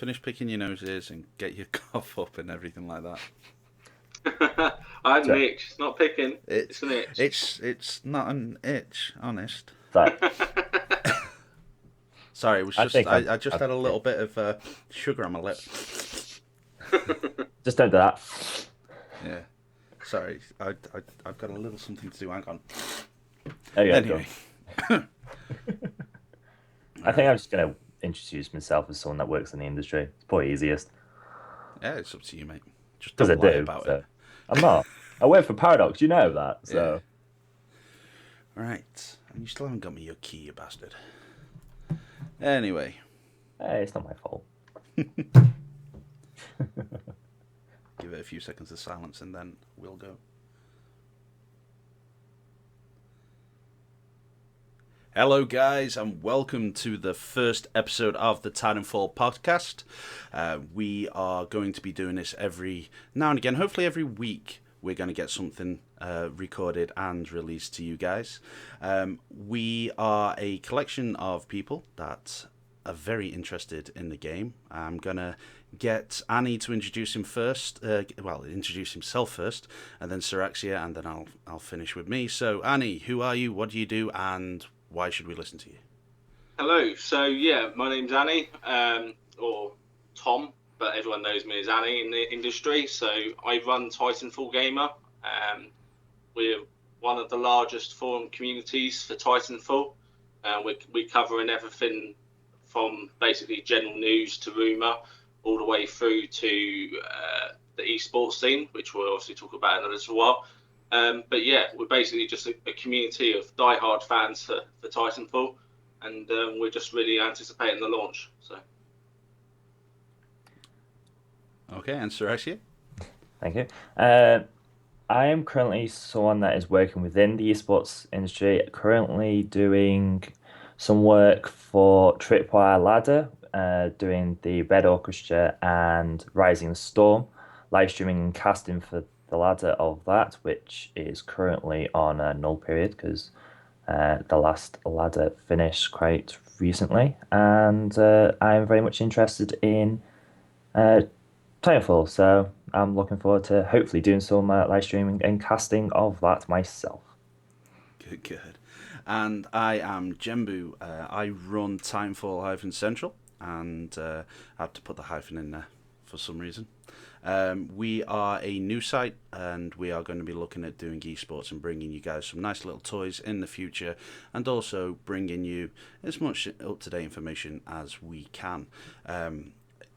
Finish picking your noses and get your cough up and everything like that. I had an itch. It's not picking. It's an itch. It's not an itch, honest. So Sorry, it was I just think I just had a little bit of sugar on my lip. just don't do that. Yeah. Sorry, I've got a little something to do. Hang on. There you go. Anyway. I think I'm just going to introduce myself as someone that works in the industry. It's probably easiest. Yeah, it's up to you, mate. Just Because don't I lie do. about So. it. I'm not. I work for Paradox. You know that. So. Yeah. Right. And you still haven't got me your key, you bastard. Anyway. Hey, it's not my fault. Give it a few seconds of silence and then we'll go. Hello guys and welcome to the first episode of the Titanfall podcast. We are going to be doing this every now and again, hopefully every week we're going to get something recorded and released to you guys. We are a collection of people that are very interested in the game. I'm going to get Annie to introduce him first, introduce himself first, and then Syraxia, and then I'll finish with me. So Annie, who are you, what do you do, and why should we listen to you? Hello. So yeah, my name's Annie, or Tom, but everyone knows me as Annie in the industry. So I run Titanfall-Gamer. We're one of the largest forum communities for Titanfall. We're covering everything from basically general news to rumour, all the way through to the esports scene, which we'll obviously talk about in a little while. But yeah, we're basically just a community of die-hard fans for Titanfall, and we're just really anticipating the launch. So. Okay, and Syraxia? Thank you. I am currently someone that is working within the esports industry, currently doing some work for Tripwire Ladder, doing the Red Orchestra and Rising Storm, live streaming and casting for the ladder of that, which is currently on a null period because the last ladder finished quite recently, and I'm very much interested in Titanfall, so I'm looking forward to hopefully doing some live streaming and casting of that myself. Good. And I am Jembu. I run Titanfall-Central, and I have to put the hyphen in there for some reason. We are a new site, and we are going to be looking at doing esports and bringing you guys some nice little toys in the future, and also bringing you as much up-to-date information as we can,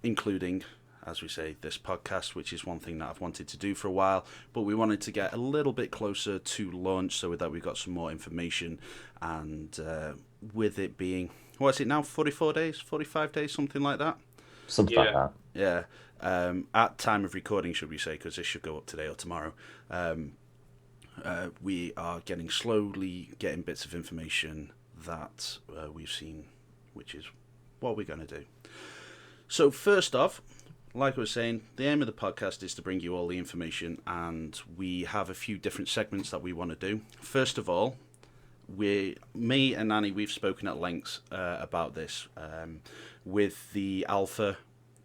including, as we say, this podcast, which is one thing that I've wanted to do for a while, but we wanted to get a little bit closer to launch so that we got some more information, and with it being, what is it now, 44 days, 45 days, something like that? Something like that. Yeah. At time of recording, should we say, because this should go up today or tomorrow, we are slowly getting bits of information that we've seen, which is what we're going to do. So first off, like I was saying, the aim of the podcast is to bring you all the information, and we have a few different segments that we want to do. First of all, me and Annie, we've spoken at length about this, with the alpha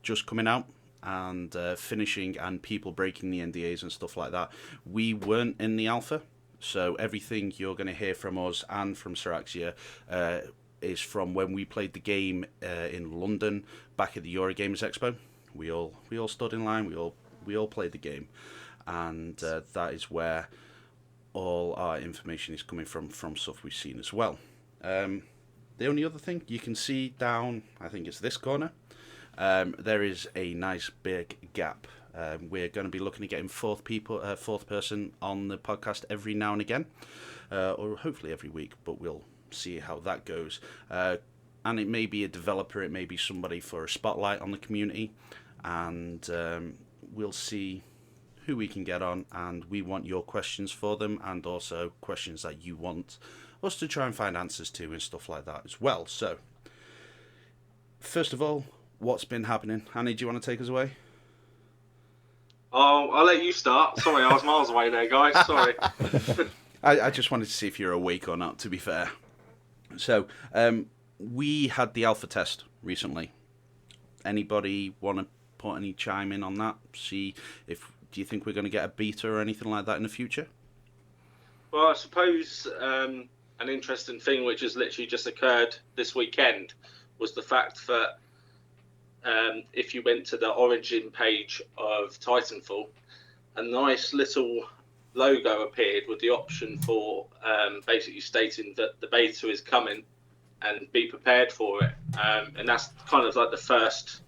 just coming out and finishing, and people breaking the NDAs and stuff like that. We weren't in the alpha, so everything you're going to hear from us and from Syraxia is from when we played the game in London back at the Eurogames Expo. We all stood in line. We all played the game, and that is where all our information is coming from stuff we've seen as well. The only other thing you can see down, I think it's this corner, there is a nice big gap. We're going to be looking at getting fourth person on the podcast every now and again, or hopefully every week, but we'll see how that goes. And it may be a developer, it may be somebody for a spotlight on the community, and we'll see who we can get on, and we want your questions for them, and also questions that you want us to try and find answers to and stuff like that as well. So, first of all, what's been happening? Annie, do you want to take us away? Oh, I'll let you start. Sorry, I was miles away there, guys. Sorry. I just wanted to see if you're awake or not, to be fair. So, we had the alpha test recently. Anybody want to put any chime in on that? Do you think we're going to get a beta or anything like that in the future? Well, I suppose an interesting thing which has literally just occurred this weekend was the fact that if you went to the origin page of Titanfall, a nice little logo appeared with the option for basically stating that the beta is coming and be prepared for it. And that's kind of like the first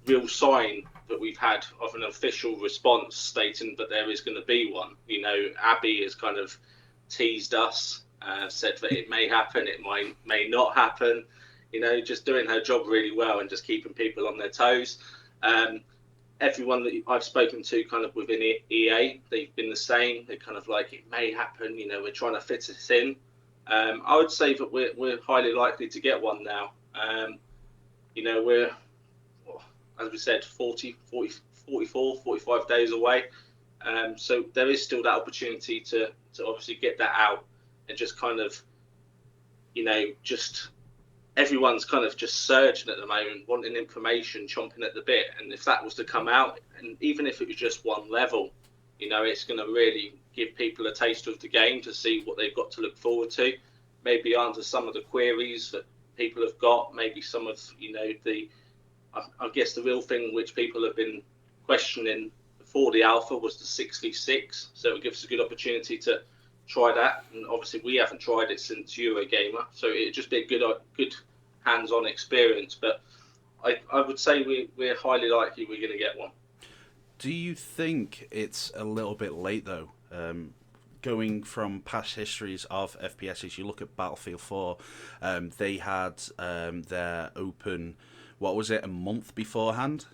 real sign that we've had of an official response stating that there is going to be one. You know, Abby has kind of teased us, said that it may happen, it may not happen. You know, just doing her job really well and just keeping people on their toes. Everyone that I've spoken to kind of within EA, they've been the same. They're kind of like, it may happen, you know, we're trying to fit it in. I would say that we're highly likely to get one now. You know, we're, as we said, 44, 45 days away. So there is still that opportunity to obviously get that out and just kind of, you know, just everyone's kind of just surging at the moment, wanting information, chomping at the bit. And if that was to come out, and even if it was just one level, you know, it's going to really give people a taste of the game to see what they've got to look forward to. Maybe answer some of the queries that people have got. Maybe some of, you know, I guess the real thing which people have been questioning before the alpha was the 6v6. So it gives us a good opportunity to try that. And obviously we haven't tried it since Eurogamer, so it'd just be a good hands-on experience. But I would say we're highly likely we're going to get one. Do you think it's a little bit late though? Going from past histories of FPSs, you look at Battlefield 4, they had their open, what was it, a month beforehand?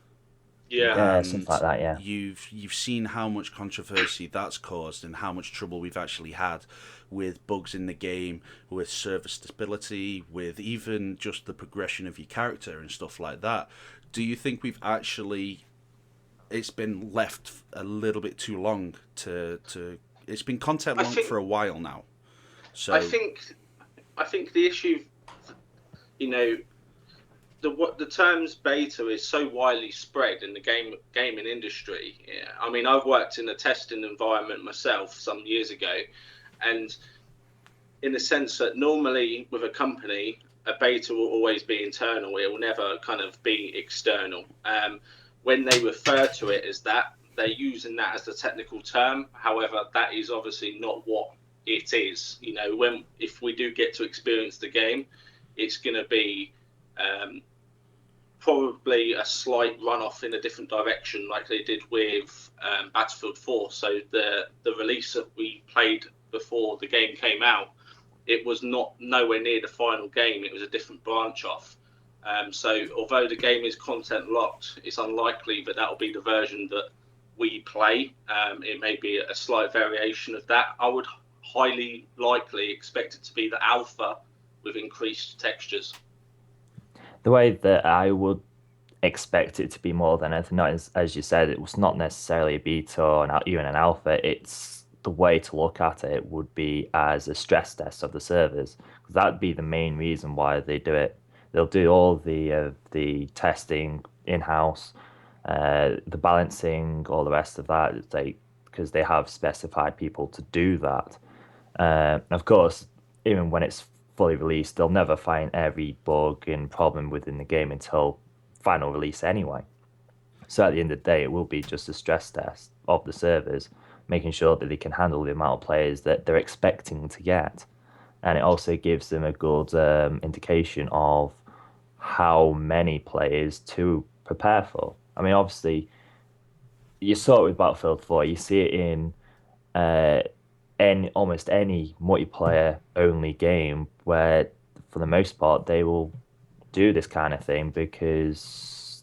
Yeah, something like that. Yeah, you've seen how much controversy that's caused and how much trouble we've actually had with bugs in the game, with server stability, with even just the progression of your character and stuff like that. Do you think it's been left a little bit too long to it's been content launched for a while now? So I think the issue, you know, the terms beta is so widely spread in the gaming industry. Yeah. I mean, I've worked in a testing environment myself some years ago, and in the sense that normally with a company, a beta will always be internal. It will never kind of be external. When they refer to it as that, they're using that as the technical term. However, that is obviously not what it is. You know, if we do get to experience the game, it's going to be probably a slight runoff in a different direction, like they did with Battlefield 4. So the release that we played before the game came out, it was nowhere near the final game. It was a different branch off. So although the game is content locked, it's unlikely that will be the version that we play. It may be a slight variation of that. I would highly likely expect it to be the alpha with increased textures. the way that I would expect it to be more than anything, not as you said, it was not necessarily a beta or even an alpha. It's the way to look at it would be as a stress test of the servers. That'd be the main reason why they do it. They'll do all the testing in house, the balancing, all the rest of that. Because they have specified people to do that. Of course, even when it's fully released, they'll never find every bug and problem within the game until final release anyway. So at the end of the day, it will be just a stress test of the servers, making sure that they can handle the amount of players that they're expecting to get. And it also gives them a good indication of how many players to prepare for. I mean, obviously, you saw it with Battlefield 4. You see it in almost any multiplayer only game where, for the most part, they will do this kind of thing because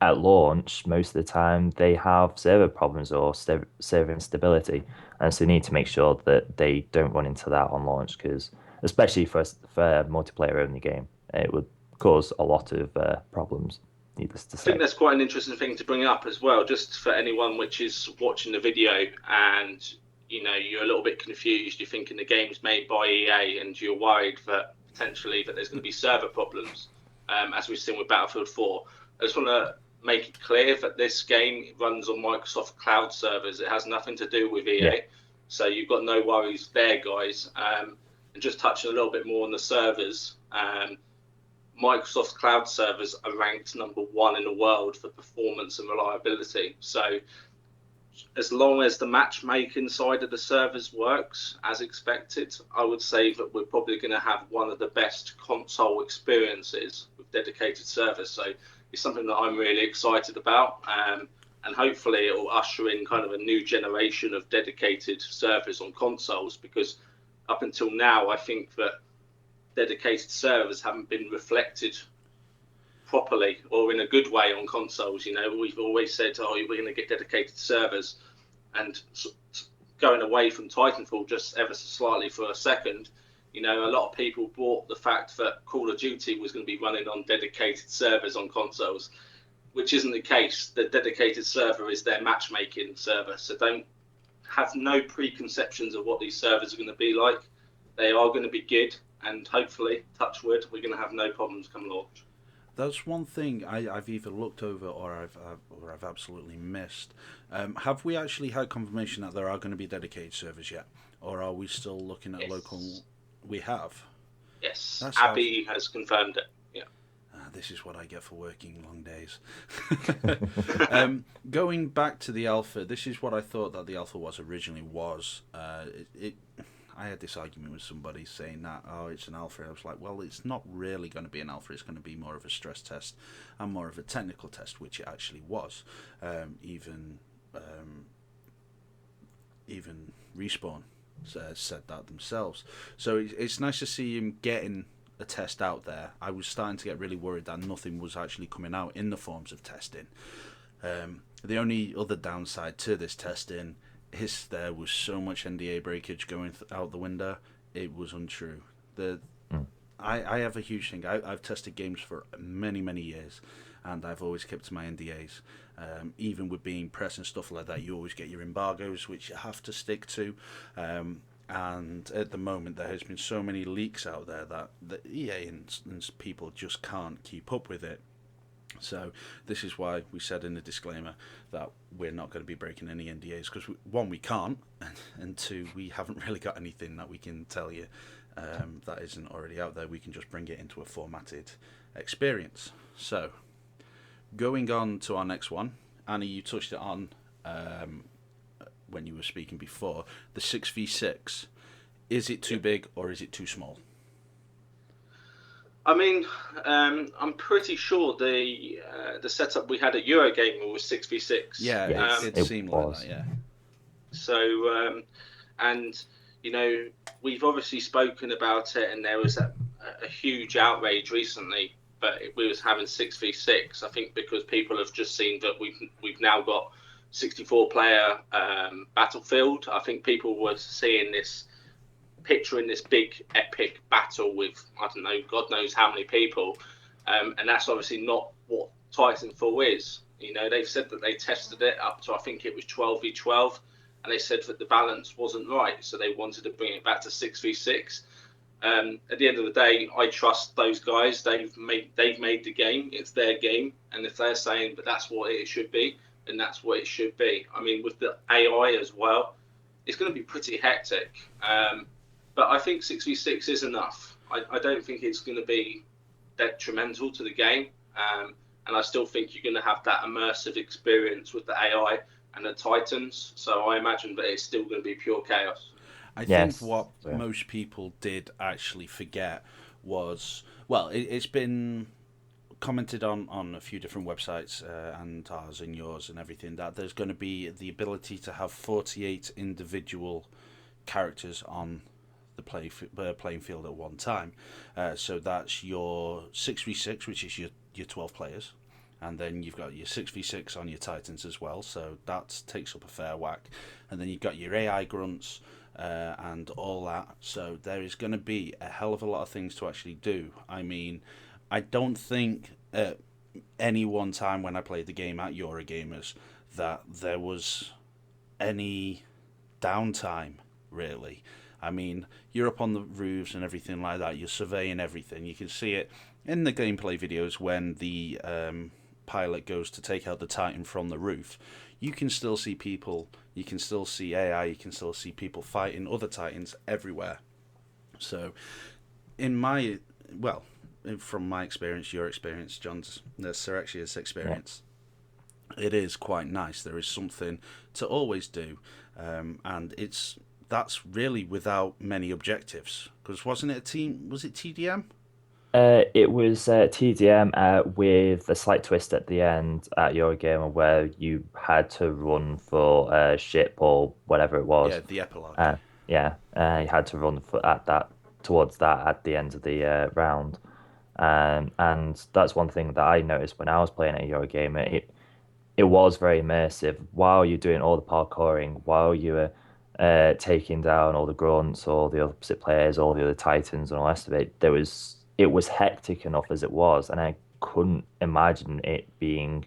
at launch, most of the time, they have server problems or server instability. And so they need to make sure that they don't run into that on launch because, especially for a multiplayer only game, it would cause a lot of problems. Needless to say. I think that's quite an interesting thing to bring up as well, just for anyone which is watching the video and you know you're a little bit confused. You're thinking the game's made by EA and you're worried that potentially that there's going to be server problems. as we've seen with Battlefield 4. I just want to make it clear that this game runs on Microsoft Cloud servers. It has nothing to do with EA. Yeah. So you've got no worries there, guys. And just touching a little bit more on the servers, Microsoft Cloud servers are ranked #1 in the world for performance and reliability. So as long as the matchmaking side of the servers works as expected, I would say that we're probably going to have one of the best console experiences with dedicated servers. So it's something that I'm really excited about. And hopefully it will usher in kind of a new generation of dedicated servers on consoles, because up until now, I think that dedicated servers haven't been reflected properly or in a good way on consoles. We've always said, we're going to get dedicated servers, and going away from Titanfall just ever so slightly for a second, a lot of people bought the fact that Call of Duty was going to be running on dedicated servers on consoles, which isn't the case. The dedicated server is their matchmaking server, so don't have no preconceptions of what these servers are going to be like. They are going to be good, and hopefully, touch wood, we're going to have no problems come launch. That's one thing I've either looked over or I've absolutely missed. Have we actually had confirmation that there are going to be dedicated servers yet, or are we still looking at local? We have. Yes, Abby has confirmed it. Yeah. This is what I get for working long days. Going back to the alpha, this is what I thought that the alpha originally was. I had this argument with somebody saying that, it's an alpha. I was like, well, it's not really going to be an alpha. It's going to be more of a stress test and more of a technical test, which it actually was. Even Respawn said that themselves. So it's nice to see him getting a test out there. I was starting to get really worried that nothing was actually coming out in the forms of testing. The only other downside to this testing is there was so much NDA breakage going out the window. It was untrue. I have a huge thing. I've tested games for many, many years, and I've always kept to my NDAs. Even with being press and stuff like that, you always get your embargoes, which you have to stick to. And at the moment, there has been so many leaks out there that the EA and people just can't keep up with it. So this is why we said in the disclaimer that we're not going to be breaking any NDAs, because one, we can't, and two, we haven't really got anything that we can tell you that isn't already out there. We can just bring it into a formatted experience. So going on to our next one, Annie, you touched it on when you were speaking before, the 6v6. Is it too big or is it too small? I mean, I'm pretty sure the setup we had at Eurogamer was 6v6. Yeah, it seemed like that, yeah. So, and, we've obviously spoken about it, and there was a huge outrage recently, but we was having 6v6. I think because people have just seen that we've now got 64-player Battlefield. I think people were picturing this big epic battle with, I don't know, God knows how many people, and that's obviously not what Titanfall is. They've said that they tested it up to, I think it was 12v12, and they said that the balance wasn't right, so they wanted to bring it back to 6v6. At the end of the day, I trust those guys. They've made the game. It's their game, and if they're saying that that's what it should be, then that's what it should be. I mean, with the AI as well, it's going to be pretty hectic. But I think 6v6 is enough. I don't think it's going to be detrimental to the game. And I still think you're going to have that immersive experience with the AI and the Titans. So I imagine that it's still going to be pure chaos. I think what most people did actually forget was, it's been commented on a few different websites and ours and yours and everything, that there's going to be the ability to have 48 individual characters on the playing field at one time. So that's your 6v6, which is your 12 players, and then you've got your 6v6 on your Titans as well, so that takes up a fair whack, and then you've got your AI grunts and all that. So there is going to be a hell of a lot of things to actually do. I mean, I don't think at any one time when I played the game at Eurogamers that there was any downtime, really. I mean, you're up on the roofs and everything like that. You're surveying everything. You can see it in the gameplay videos when the pilot goes to take out the Titan from the roof. You can still see people. You can still see AI. You can still see people fighting other Titans everywhere. So, from my experience, your experience, John's, Sir Axia's experience, it is quite nice. There is something to always do, and that's really without many objectives. Because wasn't it a team? Was it TDM? It was TDM with a slight twist at the end at Eurogamer where you had to run for a ship or whatever it Yeah, was. the epilogue. Yeah, you had to run for at that towards that at the end of the round. And that's one thing that I noticed when I was playing at Eurogamer. It was very immersive while you're doing all the parkouring, while you were taking down all the grunts, all the opposite players, all the other titans, and all the rest of it. It was hectic enough as it was, and I couldn't imagine it being.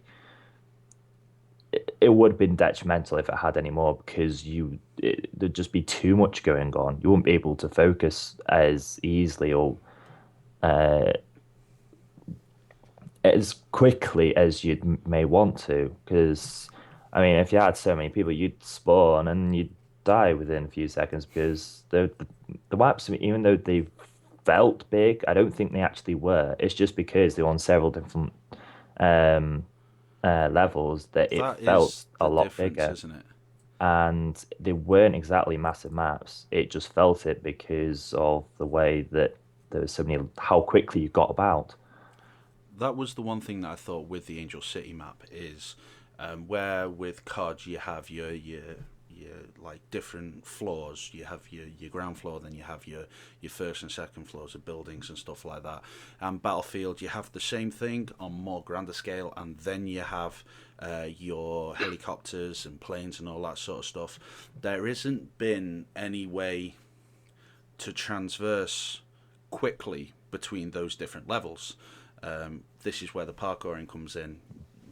It would have been detrimental if it had any more because there'd just be too much going on. You wouldn't be able to focus as easily or uh, as quickly as you may want to. Because, I mean, if you had so many people, you'd spawn and you'd die within a few seconds because the maps, even though they felt big, I don't think they actually were. It's just because they're on several different um, levels that it That felt is a the lot difference, bigger. isn't it? And they weren't exactly massive maps. It just felt it because of the way that there was so many, how quickly you got about. That was the one thing that I thought with the Angel City map is where with COD you have your like different floors. You have your ground floor, then you have your first and second floors of buildings and stuff like that. And Battlefield, you have the same thing on more grander scale, and then you have your helicopters and planes and all that sort of stuff. There isn't been any way to transverse quickly between those different levels. This is where the parkouring comes in.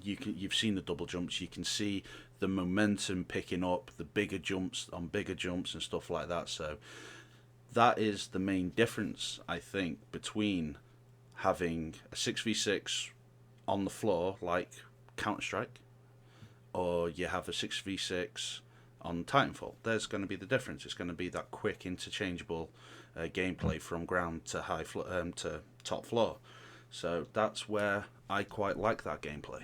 You've seen the double jumps. You can see the momentum picking up, the bigger jumps on bigger jumps and stuff like that. So that is the main difference, I think, between having a 6v6 on the floor like Counter Strike, or you have a 6v6 on Titanfall. There's going to be the difference. It's going to be that quick, interchangeable gameplay from ground to to top floor. So that's where I quite like that gameplay.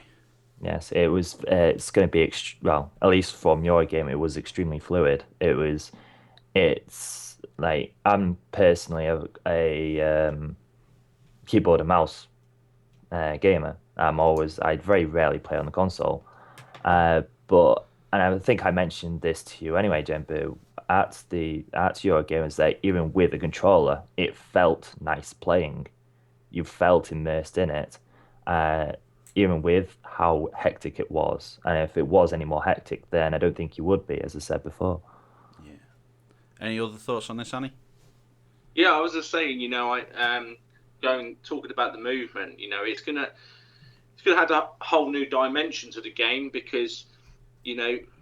Yes, it was. It's going to be well, at least from your game, it was extremely fluid. It's like I'm personally a keyboard and mouse gamer. I very rarely play on the console. But and I think I mentioned this to you anyway, Jembu, at your game is that even with a controller, it felt nice playing. You felt immersed in it, uh, even with how hectic it was. And if it was any more hectic, then I don't think you would be, as I said before. Yeah. Any other thoughts on this, Annie? Yeah, I was just saying, I going talking about the movement. It's gonna add a whole new dimension to the game because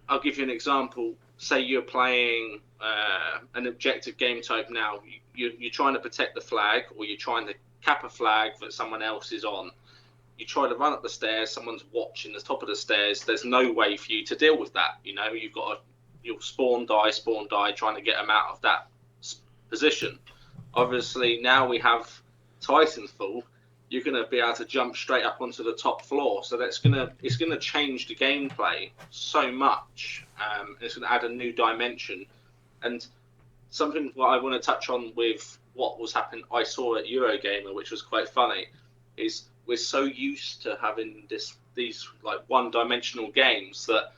I'll give you an example. Say you're playing an objective game type now. You're trying to protect the flag, or you're trying to cap a flag that someone else is on. You try to run up the stairs. Someone's watching the top of the stairs. There's no way for you to deal with that. You'll spawn, die, trying to get them out of that position. Obviously, now we have Titanfall. You're going to be able to jump straight up onto the top floor. So it's going to change the gameplay so much. It's going to add a new dimension. And something that I want to touch on with what was happening, I saw at Eurogamer, which was quite funny, is we're so used to having these like one-dimensional games that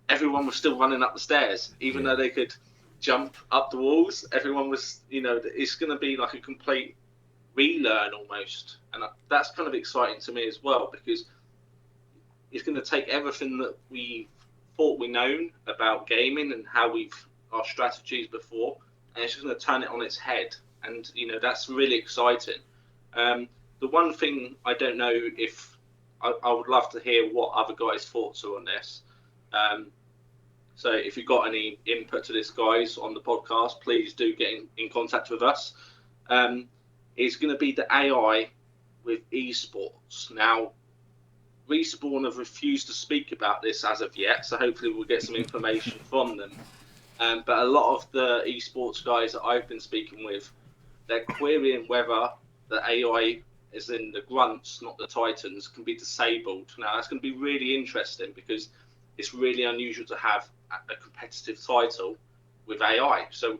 everyone was still running up the stairs, even though they could jump up the walls. Everyone was, it's going to be like a complete relearn almost, and that's kind of exciting to me as well because it's going to take everything that we thought we known about gaming and how our strategies before, and it's just going to turn it on its head, and that's really exciting. The one thing I don't know if I would love to hear what other guys' thoughts are on this. So if you've got any input to this, guys, on the podcast, please do get in contact with us. It's going to be the AI with esports. Now, Respawn have refused to speak about this as of yet, so hopefully we'll get some information from them. But a lot of the esports guys that I've been speaking with, they're querying whether the AI, as in the grunts, not the Titans, can be disabled. Now, that's going to be really interesting because it's really unusual to have a competitive title with AI. So,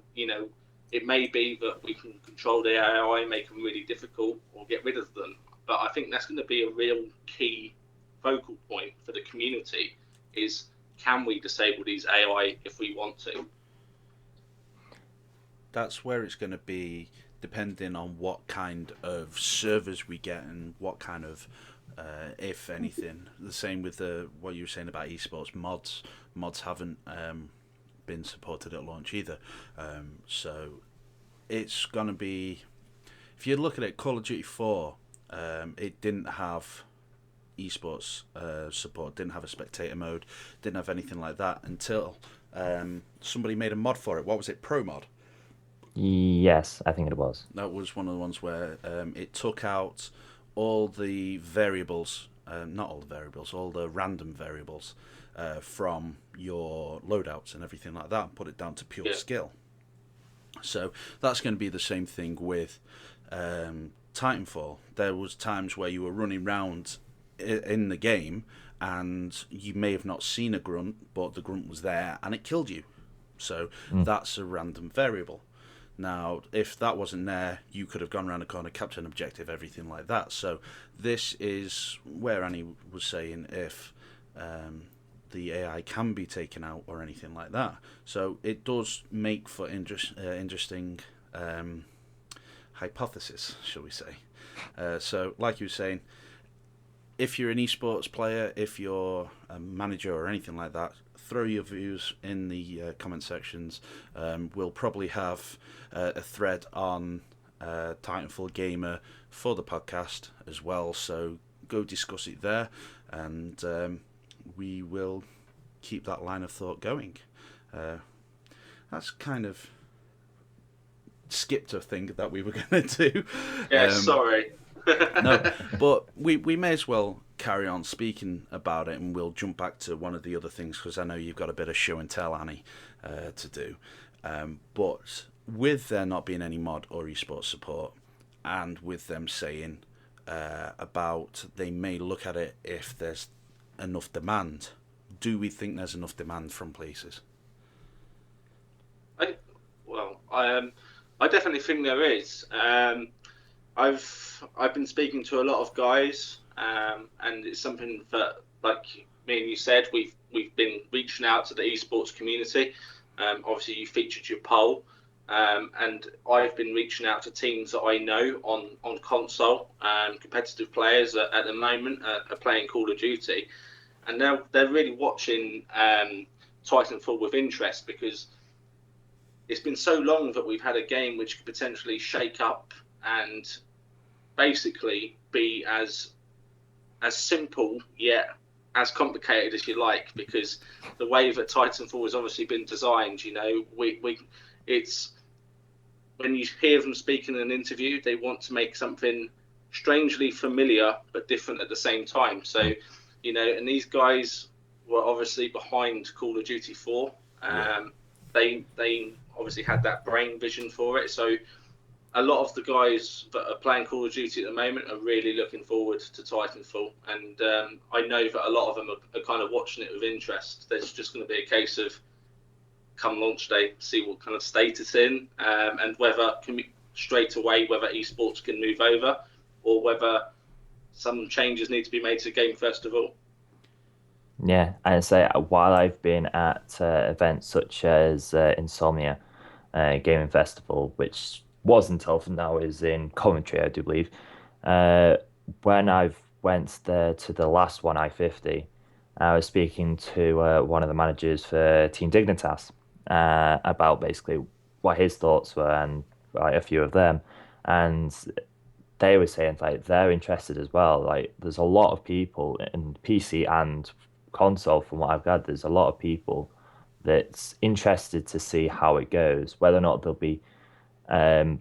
it may be that we can control the AI, make them really difficult, or get rid of them. But I think that's going to be a real key focal point for the community is, can we disable these AI if we want to? That's where it's going to be depending on what kind of servers we get and what kind of, if anything, the same with what you were saying about esports mods. Mods haven't been supported at launch either. So it's going to be, if you look at it, Call of Duty 4, it didn't have esports support, didn't have a spectator mode, didn't have anything like that until somebody made a mod for it. What was it, Pro Mod? Yes, I think it was. That was one of the ones where it took out all the variables, not all the variables, all the random variables from your loadouts and everything like that, and put it down to pure skill. So that's going to be the same thing with Titanfall. There was times where you were running around in the game and you may have not seen a grunt, but the grunt was there and it killed you. So that's a random variable. Now, if that wasn't there, you could have gone around the corner, captured an objective, everything like that. So this is where Annie was saying if the AI can be taken out or anything like that. So it does make for interesting hypothesis, shall we say. So like you were saying, if you're an esports player, if you're a manager or anything like that, throw your views in the comment sections. We'll probably have a thread on Titanfall-Gamer for the podcast as well, so go discuss it there, and we will keep that line of thought going. That's kind of skipped a thing that we were going to do. Yeah, sorry. No, but we may as well carry on speaking about it, and we'll jump back to one of the other things because I know you've got a bit of show and tell, Annie, to do. But with there not being any mod or esports support, and with them saying about they may look at it if there's enough demand, do we think there's enough demand from places? I definitely think there is. I've been speaking to a lot of guys, and it's something that, like me and you said, we've been reaching out to the esports community. Obviously, you featured your poll, and I've been reaching out to teams that I know on console. Competitive players at the moment are playing Call of Duty, and they're really watching Titanfall with interest because it's been so long that we've had a game which could potentially shake up and basically be as simple yet as complicated as you like, because the way that Titanfall has obviously been designed, it's when you hear them speak in an interview, they want to make something strangely familiar but different at the same time. So, and these guys were obviously behind Call of Duty 4. They obviously had that brain vision for it. So a lot of the guys that are playing Call of Duty at the moment are really looking forward to Titanfall, and I know that a lot of them are kind of watching it with interest. There's just going to be a case of come launch day, see what kind of state it's in, and whether straight away whether esports can move over or whether some changes need to be made to the game first of all. Yeah, and say while I've been at events such as Insomnia Gaming Festival, which was in Telford, now is in Coventry, I do believe. When I've went there to the last one, I-50, I was speaking to one of the managers for Team Dignitas about basically what his thoughts were and a few of them, and they were saying like they're interested as well. Like there's a lot of people in PC and console, from what I've gathered, there's a lot of people that's interested to see how it goes. Whether or not there'll be um,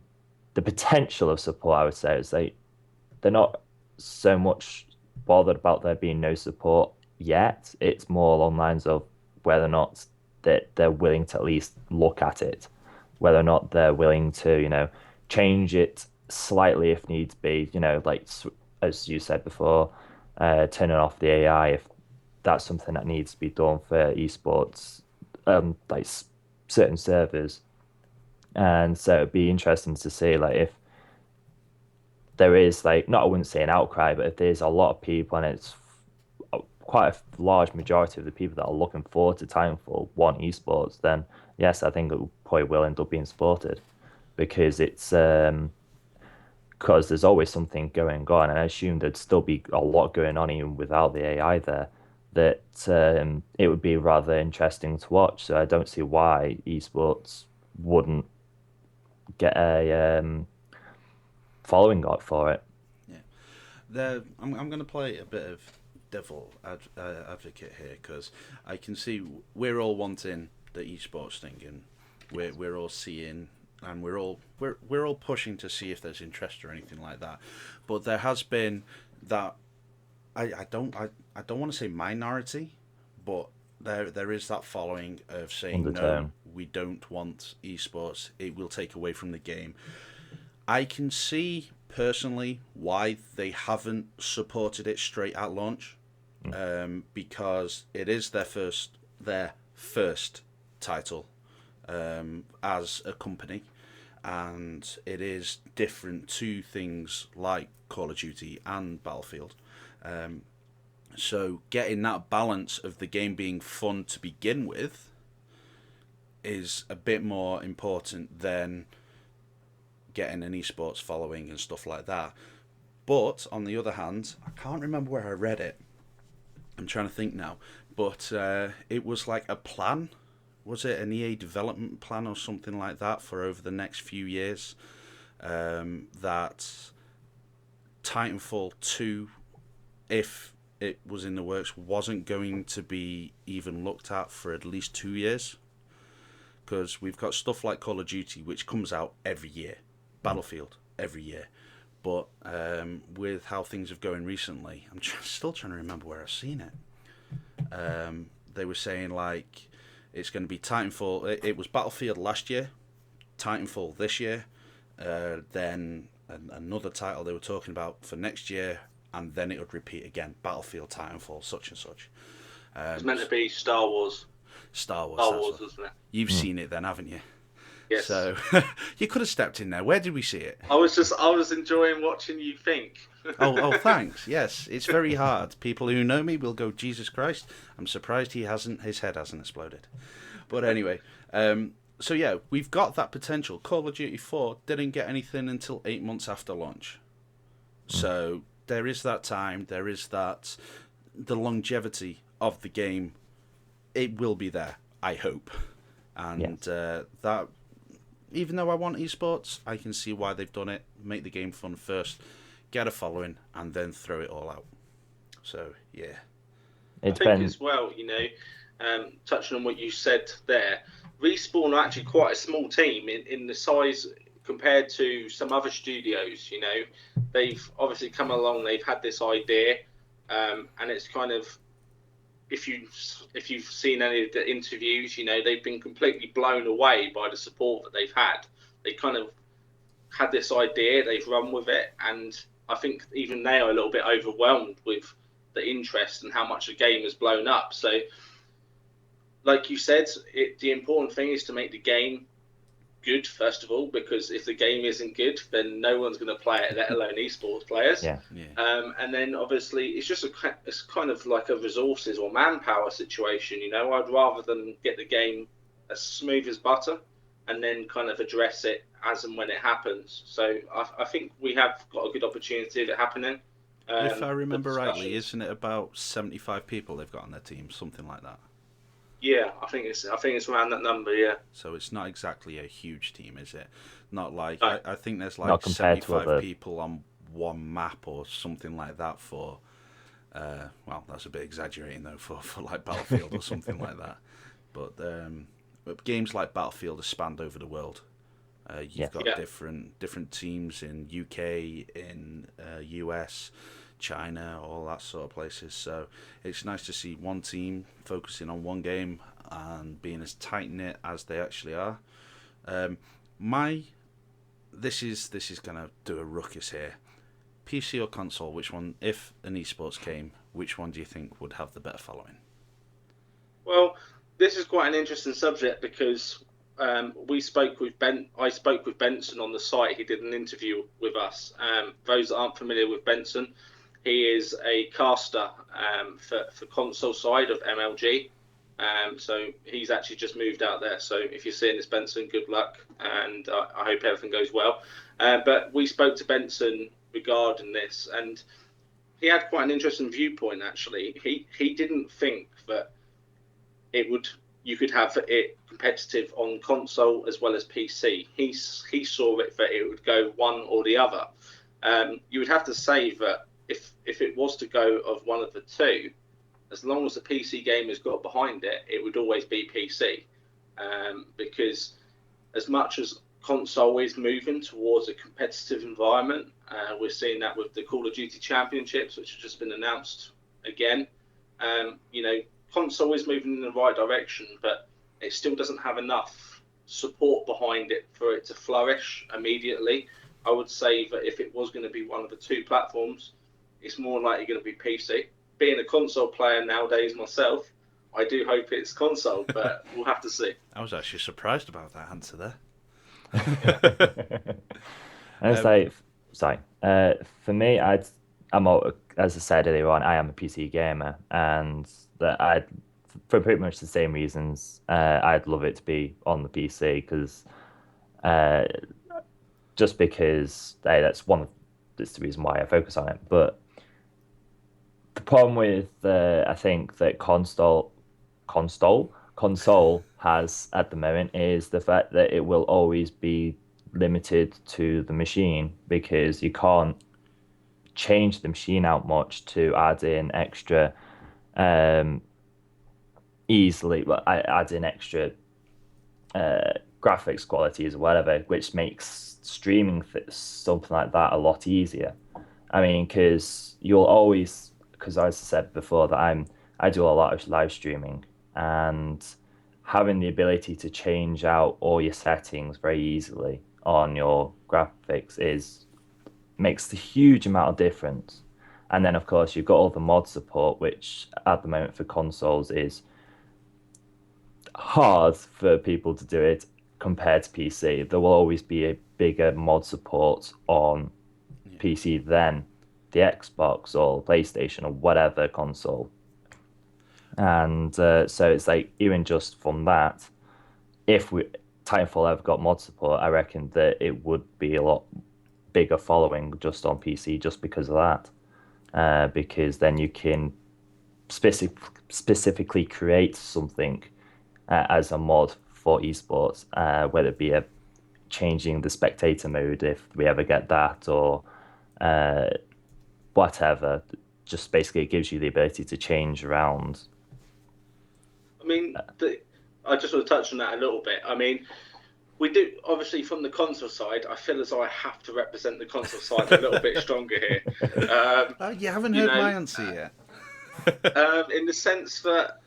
the potential of support, I would say, is they're not so much bothered about there being no support yet. It's more along the lines of whether or not that they're willing to at least look at it, whether or not they're willing to, change it slightly if needs be, like as you said before, turning off the AI if that's something that needs to be done for esports, like certain servers. And so it'd be interesting to see like if there is like not I wouldn't say an outcry, but if there's a lot of people and it's quite a large majority of the people that are looking forward to Titanfall want esports, then yes, I think it probably will end up being supported because it's because there's always something going on, and I assume there'd still be a lot going on even without the AI there. That it would be rather interesting to watch. So I don't see why esports wouldn't get a following up for it. Yeah, I'm going to play a bit of advocate here because I can see we're all wanting the esports thing, and we're all seeing, and we're all pushing to see if there's interest or anything like that. But there has been that I don't want to say minority, but there is that following of saying Undertone. no, we don't want esports. It will take away from the game. I can see personally why they haven't supported it straight at launch, because it is their first title as a company, and it is different to things like Call of Duty and Battlefield. So getting that balance of the game being fun to begin with is a bit more important than getting an esports following and stuff like that. But on the other hand, I can't remember where I read it. I'm trying to think now. But it was like a plan. Was it an EA development plan or something like that for over the next few years? That Titanfall 2, if it was in the works, wasn't going to be even looked at for at least 2 years. Because we've got stuff like Call of Duty, which comes out every year. Battlefield every year, but with how things have going recently, I'm still trying to remember where I've seen it. They were saying like it's going to be Titanfall. It was Battlefield last year, Titanfall this year, then another title they were talking about for next year, and then it would repeat again. Battlefield, Titanfall, such and such. It's meant to be Star Wars. Star Wars, Wasn't it? You've seen it then, haven't you? Yes. So you could have stepped in there. Where did we see it? I was enjoying watching you think. oh, thanks. Yes, it's very hard. People who know me will go, Jesus Christ. I'm surprised his head hasn't exploded. But anyway, so yeah, we've got that potential. Call of Duty 4 didn't get anything until 8 months after launch. So there is that time. There is that the longevity of the game. It will be there, I hope, and that. Even though I want esports, I can see why they've done it. Make the game fun first, get a following, and then throw it all out. So, yeah. I think as well, touching on what you said there, Respawn are actually quite a small team in the size compared to some other studios. They've obviously come along, they've had this idea, and it's kind of, if you've seen any of the interviews, they've been completely blown away by the support that they've had. They kind of had this idea, they've run with it, and I think even they are a little bit overwhelmed with the interest and how much the game has blown up. So, like you said, the important thing is to make the game good, first of all, because if the game isn't good, then no one's going to play it, let alone esports players. Yeah. And then obviously it's kind of like a resources or manpower situation. I'd rather than get the game as smooth as butter and then kind of address it as and when it happens. So I think we have got a good opportunity of it happening. If I remember rightly, isn't it about 75 people they've got on their team, something like that? Yeah, I think it's around that number. Yeah. So it's not exactly a huge team, is it? Not like No. I think there's like 75 people on one map or something like that for. Well, that's a bit exaggerating though for like Battlefield or something like that. but games like Battlefield are spanned over the world. You've got different teams in UK, in US, China, all that sort of places. So it's nice to see one team focusing on one game and being as tight knit as they actually are. This is gonna do a ruckus here. PC or console? Which one? If an esports came, which one do you think would have the better following? Well, this is quite an interesting subject because I spoke with Benson on the site. He did an interview with us. Those that aren't familiar with Benson, he is a caster for console side of MLG. So he's actually just moved out there. So if you're seeing this, Benson, good luck, and I hope everything goes well. But we spoke to Benson regarding this, and he had quite an interesting viewpoint. Actually, he didn't think that you could have it competitive on console as well as PC. He saw it that it would go one or the other. You would have to say that if it was to go of one of the two, as long as the PC game has got behind it, it would always be PC. Because as much as console is moving towards a competitive environment, we're seeing that with the Call of Duty Championships, which have just been announced again. Console is moving in the right direction, but it still doesn't have enough support behind it for it to flourish immediately. I would say that if it was going to be one of the two platforms, it's more likely going to be PC. Being a console player nowadays myself, I do hope it's console, but we'll have to see. I was actually surprised about that answer there. And it's for me, as I said earlier on, I am a PC gamer, and that for pretty much the same reasons, I'd love it to be on the PC because just because that's the reason why I focus on it. But the problem with I think that console has at the moment is the fact that it will always be limited to the machine because you can't change the machine out much to add in extra easily, but I add in extra graphics qualities or whatever, which makes streaming something like that a lot easier. I mean, because as I said before, that I do a lot of live streaming, and having the ability to change out all your settings very easily on your graphics makes a huge amount of difference. And then, of course, you've got all the mod support, which at the moment for consoles is hard for people to do it compared to PC. There will always be a bigger mod support on PC than the Xbox or PlayStation or whatever console. And so it's like, even just from that, if Titanfall ever got mod support, I reckon that it would be a lot bigger following just on PC just because of that. Because then you can specifically create something as a mod for esports, whether it be changing the spectator mode if we ever get that, or whatever. Just basically it gives you the ability to change around. I mean, I just want to touch on that a little bit. I mean, we do, obviously, from the console side, I feel as though I have to represent the console side a little bit stronger here. You haven't heard my answer yet. In the sense that,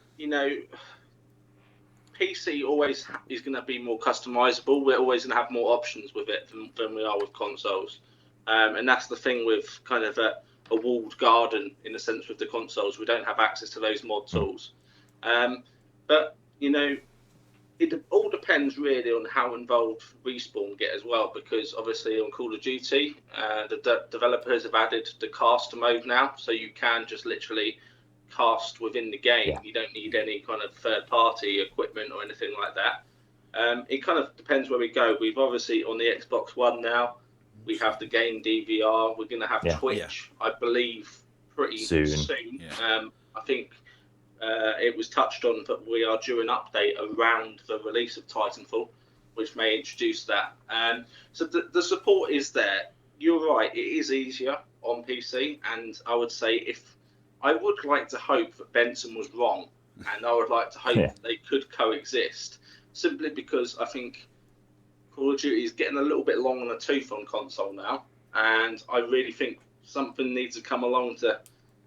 PC always is going to be more customizable. We're always going to have more options with it than we are with consoles. And that's the thing with kind of a walled garden, in a sense, with the consoles. We don't have access to those mod tools. But, it all depends really on how involved Respawn get as well, because obviously on Call of Duty, the developers have added the cast mode now, so you can just literally cast within the game. Yeah. You don't need any kind of third-party equipment or anything like that. It kind of depends where we go. We've obviously, on the Xbox One now, we have the game DVR. We're going to have Twitch, I believe, pretty soon. Yeah. I think it was touched on that we are due an update around the release of Titanfall, which may introduce that. So the support is there. You're right, it is easier on PC, and I would say I would like to hope that Benson was wrong, and I would like to hope that they could coexist, simply because I think Call of Duty is getting a little bit long on the tooth on console now, and I really think something needs to come along to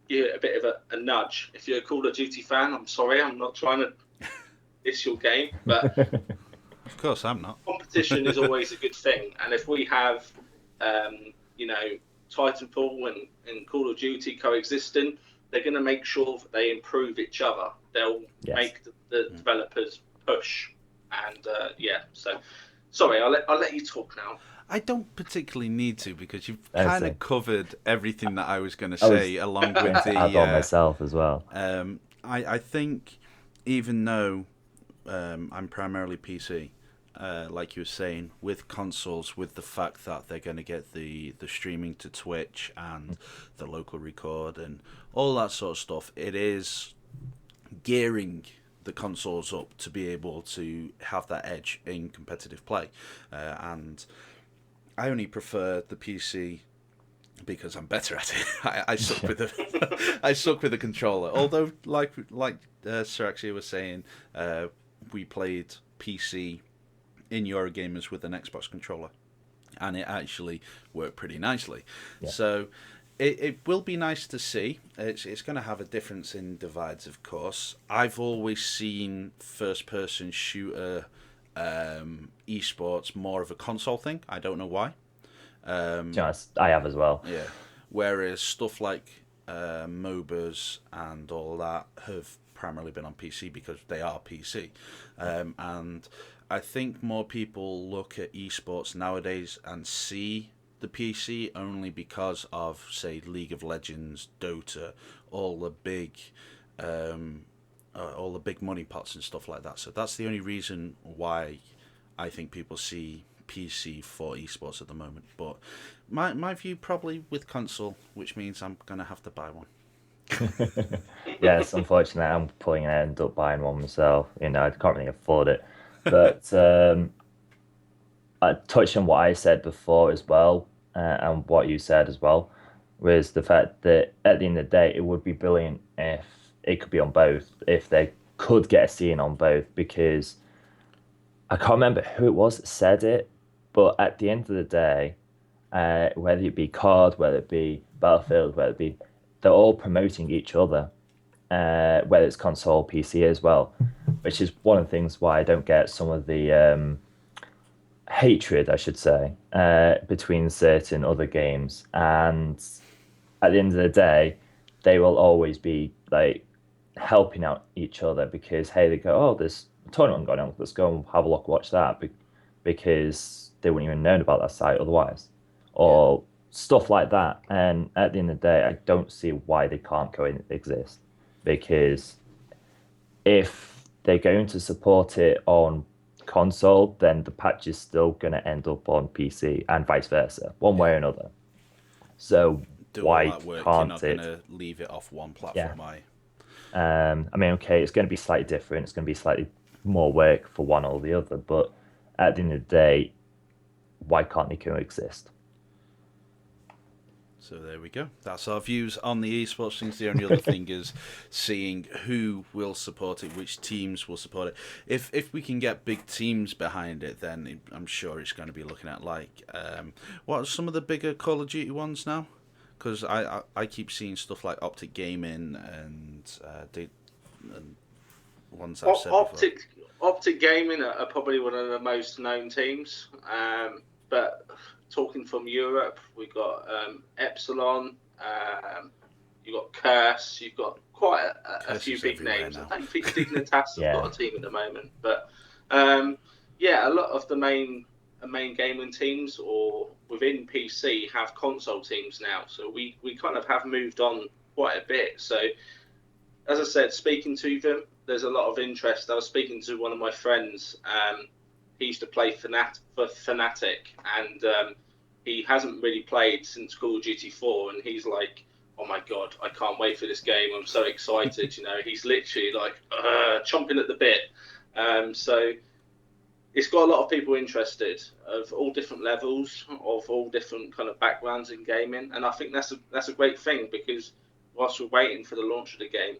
give it a bit of a nudge. If you're a Call of Duty fan, I'm sorry, I'm not trying to diss your game, but of course I'm not. Competition is always a good thing, and if we have, Titanfall and Call of Duty coexisting, they're going to make sure that they improve each other. They'll make the developers push, and So, sorry, I'll let you talk now. I don't particularly need to, because you've kind of covered everything that I was going to say, along with the add on myself as well. I think, even though I'm primarily PC, like you were saying, with consoles, with the fact that they're going to get the streaming to Twitch and the local record and all that sort of stuff, it is gearing the consoles up to be able to have that edge in competitive play. And I only prefer the PC because I'm better at it. I suck with the controller. Although, like Sir Axia was saying, we played PC in Eurogamers with an Xbox controller, and it actually worked pretty nicely. Yeah. So it will be nice to see. It's going to have a difference in divides, of course. I've always seen first-person shooter esports more of a console thing. I don't know why. I have as well. Yeah. Whereas stuff like MOBAs and all that have primarily been on PC because they are PC. And I think more people look at esports nowadays and see the PC only because of, say, League of Legends, Dota, all the big money pots and stuff like that. So that's the only reason why I think people see PC for esports at the moment. But my view, probably with console, which means I'm gonna have to buy one. Yes, unfortunately, I'm probably gonna end up buying one myself. I can't really afford it. But I touched on what I said before as well, and what you said as well, was the fact that at the end of the day, it would be brilliant if it could be on both, if they could get a scene on both, because I can't remember who it was that said it, but at the end of the day, whether it be COD, whether it be Battlefield, they're all promoting each other, whether it's console, PC as well, which is one of the things why I don't get some of the hatred, I should say, between certain other games. And at the end of the day, they will always be like helping out each other because, hey, they go, oh, there's a tournament going on, let's go and have a look, watch that, because they wouldn't even known about that site otherwise, or stuff like that. And at the end of the day, I don't see why they can't coexist, because if they're going to support it on console, then the patch is still going to end up on PC and vice versa, one way or another. So why can't You're not going to leave it off one platform? I mean, okay, it's going to be slightly different. It's going to be slightly more work for one or the other, but at the end of the day, why can't they coexist? So there we go. That's our views on the esports things. The only other thing is seeing who will support it, which teams will support it. If we can get big teams behind it, then I'm sure it's going to be looking at what are some of the bigger Call of Duty ones now? Because I keep seeing stuff like Optic Gaming and ones I've said before. Optic Gaming are probably one of the most known teams, but talking from Europe, we've got Epsilon, you've got Curse, you've got quite a few big names. Now. I don't think Dignitas have got a team at the moment, but a lot of the main gaming teams or within PC have console teams now. So we kind of have moved on quite a bit. So as I said, speaking to them, there's a lot of interest. I was speaking to one of my friends. He used to play for Fnatic, and he hasn't really played since Call of Duty 4, and he's like, oh my god, I can't wait for this game, I'm so excited. He's literally like chomping at the bit. So it's got a lot of people interested of all different levels, of all different kind of backgrounds in gaming, and I think that's a great thing, because whilst we're waiting for the launch of the game,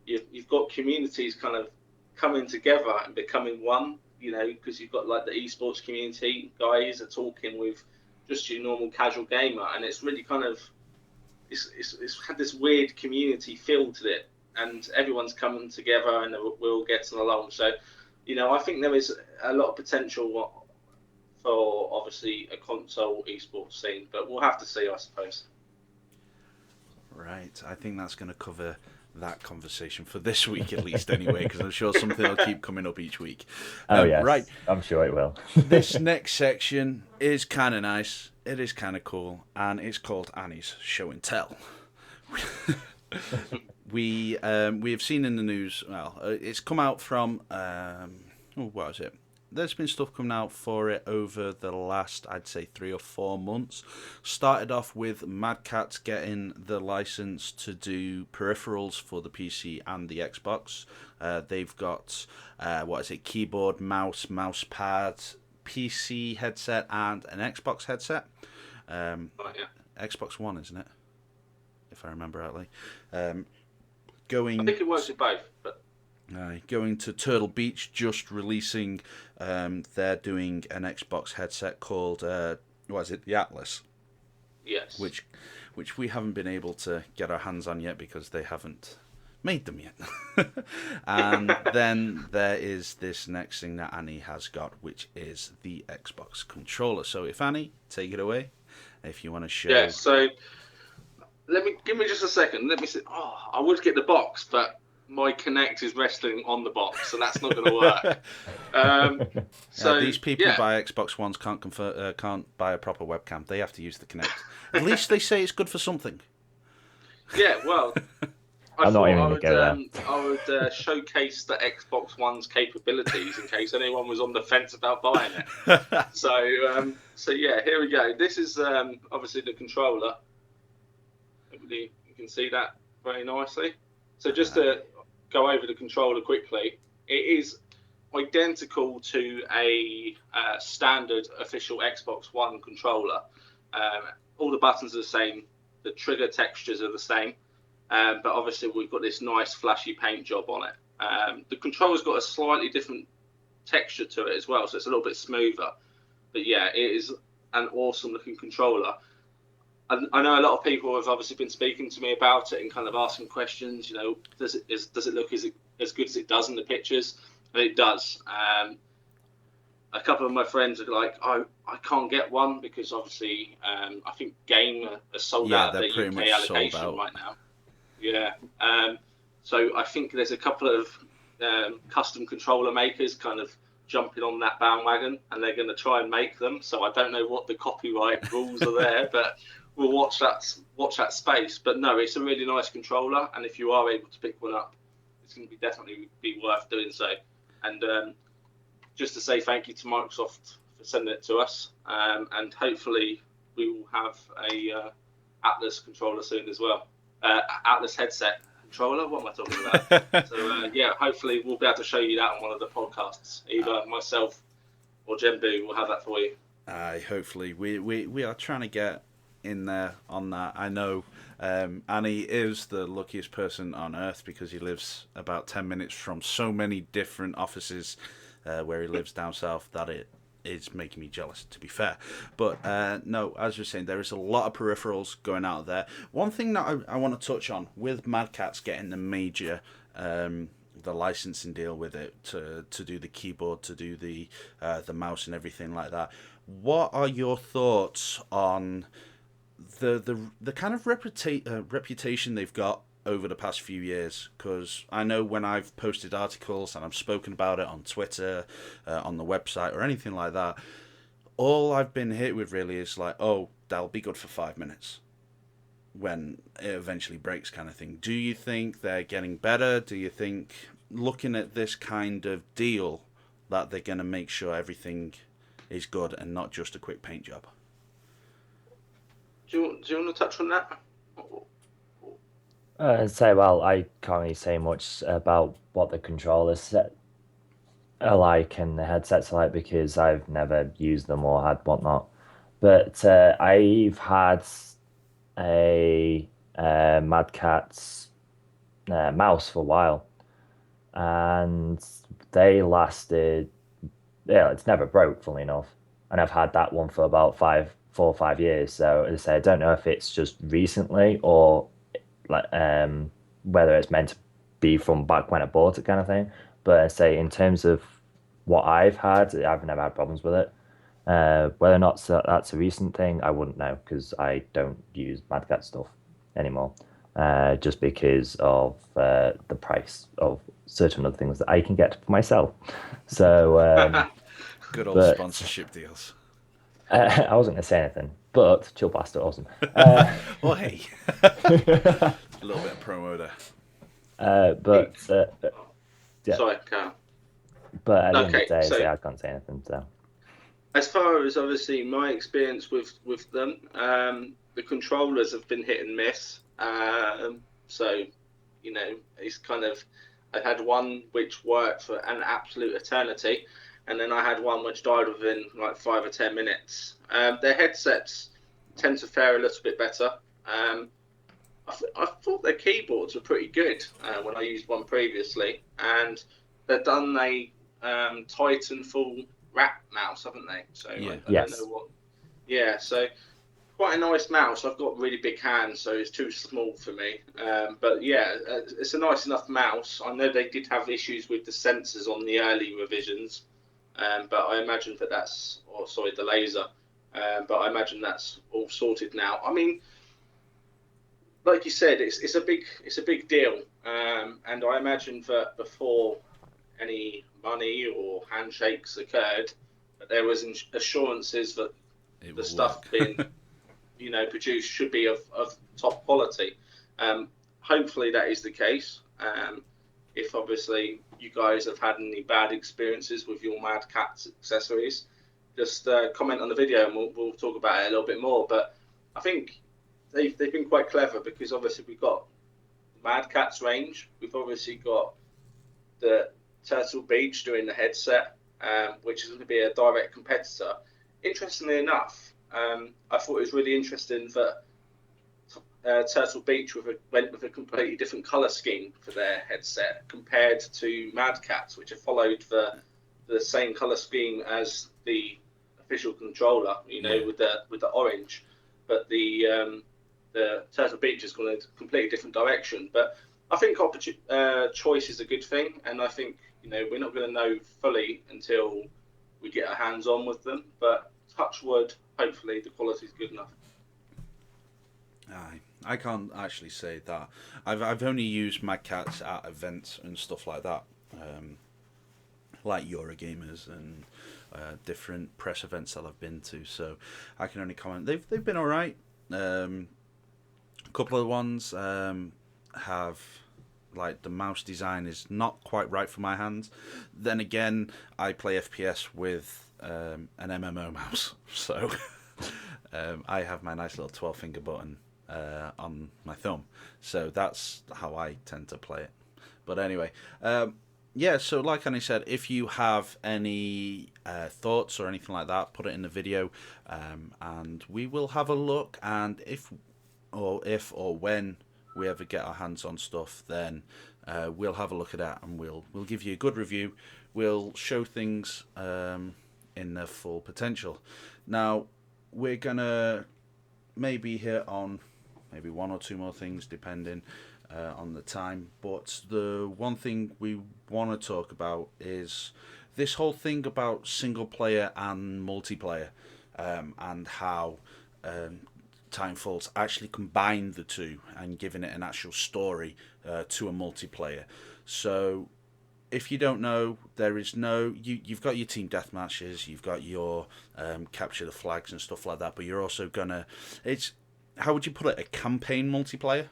you've got communities kind of coming together and becoming one. Because you've got like the esports community guys are talking with just your normal casual gamer, and it's really kind of it's had this weird community feel to it, and everyone's coming together and we're all getting along. So, I think there is a lot of potential for obviously a console esports scene, but we'll have to see, I suppose. Right, I think that's going to cover that conversation for this week at least anyway, because I'm sure something will keep coming up each week. Yes, right, I'm sure it will. This next section is kind of nice, it is kind of cool, and it's called Annie's Show and Tell. We have seen in the news, it's come out from, what was it? There's been stuff coming out for it over the last, I'd say, 3 or 4 months. Started off with Mad Catz getting the license to do peripherals for the PC and the Xbox. They've got, keyboard, mouse pad, PC headset, and an Xbox headset. Xbox One, isn't it? If I remember rightly. I think it works with both, but... Going to Turtle Beach, just releasing, they're doing an Xbox headset called, the Atlas? Yes. Which we haven't been able to get our hands on yet because they haven't made them yet. And then there is this next thing that Annie has got, which is the Xbox controller. So if Annie, take it away, if you want to show... Yeah, so give me just a second. Let me see. I would get the box, but my Kinect is resting on the box, so that's not going to work. So these people buy Xbox Ones can't buy a proper webcam. They have to use the Kinect. At least they say it's good for something. Yeah, well, I would showcase the Xbox One's capabilities in case anyone was on the fence about buying it. So yeah, here we go. This is obviously the controller. You can see that very nicely. So just to go over the controller quickly, it is identical to a standard official Xbox One controller. All the buttons are the same, the trigger textures are the same, but obviously we've got this nice flashy paint job on it. The controller's got a slightly different texture to it as well, so it's a little bit smoother. But yeah, it is an awesome looking controller. I know a lot of people have obviously been speaking to me about it and kind of asking questions. Does it look as good as it does in the pictures? And it does. A couple of my friends are like, I can't get one because obviously I think Game are sold out their UK allocation right now. Yeah. So I think there's a couple of custom controller makers kind of jumping on that bandwagon, and they're going to try and make them. So I don't know what the copyright rules are there, but we'll watch that space. But no, it's a really nice controller, and if you are able to pick one up, it's going to definitely be worth doing so. And just to say thank you to Microsoft for sending it to us, and hopefully we will have a Atlas controller soon as well. Atlas headset controller. What am I talking about? So yeah, hopefully we'll be able to show you that on one of the podcasts. Either myself or Jembu will have that for you. Hopefully we are trying to get in there on that. I know Annie is the luckiest person on earth because he lives about 10 minutes from so many different offices where he lives down south that it is making me jealous, to be fair. But no, as you're saying, there is a lot of peripherals going out there. One thing that I want to touch on with Mad Catz getting the major the licensing deal with it to do the keyboard, to do the mouse and everything like that. What are your thoughts on the kind of reputation they've got over the past few years? Because I know when I've posted articles and I've spoken about it on Twitter, on the website or anything like that, all I've been hit with really is like, oh, that'll be good for 5 minutes when it eventually breaks, kind of thing. Do you think they're getting better? Do you think, looking at this kind of deal, that they're going to make sure everything is good and not just a quick paint job? Do you want to touch on that? Well, I can't really say much about what the controllers are like and the headsets are like because I've never used them or had whatnot. But I've had a Mad Catz mouse for a while, and they lasted. Yeah, it's never broke, funnily enough, and I've had that one for about 4 or 5 years. So as I say, I don't know if it's just recently or like whether it's meant to be from back when I bought it, kind of thing. But I say in terms of what I've had, I've never had problems with it. Whether or not that's a recent thing, I wouldn't know because I don't use Mad Cat stuff anymore. Just because of the price of certain other things that I can get for myself. So, Good old but sponsorship deals. I wasn't going to say anything, but chill pasta, awesome. Oh, hey. A little bit of promo there. But yeah, Sorry, Carl. but at the end of Okay, the day, so I can't say anything. So as far as obviously my experience with them, the controllers have been hit and miss. So it's kind of I had one which worked for an absolute eternity, and then I had one which died within like 5 or 10 minutes. Their headsets tend to fare a little bit better. I thought their keyboards were pretty good when I used one previously, and they've done a Titanfall wrap mouse, haven't they? So Yeah. I don't know yes, what. Yeah, so quite a nice mouse. I've got really big hands, so it's too small for me. But yeah, it's a nice enough mouse. I know they did have issues with the sensors on the early revisions, but I imagine that's, or sorry, the laser. But I imagine that's all sorted now. I mean, like you said, it's a big deal, and I imagine that before any money or handshakes occurred, that there was assurances that It the will stuff work. being produced should be of top quality. Hopefully that is the case. If obviously you guys have had any bad experiences with your Mad Catz accessories, just comment on the video and we'll talk about it a little bit more. But I think they've been quite clever because obviously we've got the Mad Catz range. We've obviously got the Turtle Beach doing the headset, which is going to be a direct competitor. Interestingly enough, I thought it was really interesting that Turtle Beach went with a completely different colour scheme for their headset compared to Mad Catz, which have followed the same colour scheme as the official controller, Yeah. with the orange. But the Turtle Beach has gone in a completely different direction. But I think choice is a good thing, and I think we're not going to know fully until we get our hands on with them. But touch wood, hopefully the quality is good enough. I can't actually say that. I've only used Mad Catz at events and stuff like that, like Eurogamers and different press events that I've been to. So I can only comment. They've been all right. A couple of the ones have, like, the mouse design is not quite right for my hands. Then again, I play FPS with an MMO mouse, so I have my nice little 12-finger button on my thumb, so that's how I tend to play it. But anyway, yeah, so like Annie said, if you have any thoughts or anything like that, put it in the video, and we will have a look. And if or when we ever get our hands on stuff, then we'll have a look at that and we'll give you a good review. We'll show things in their full potential. Now, we're gonna maybe hit on maybe one or two more things depending on the time. But the one thing we want to talk about is this whole thing about single player and multiplayer, and how Titanfall's actually combined the two and given it an actual story to a multiplayer. So if you don't know, there is no you've got your team death matches, you've got your capture the flags and stuff like that, but you're also gonna, it's, how would you put it, a campaign multiplayer?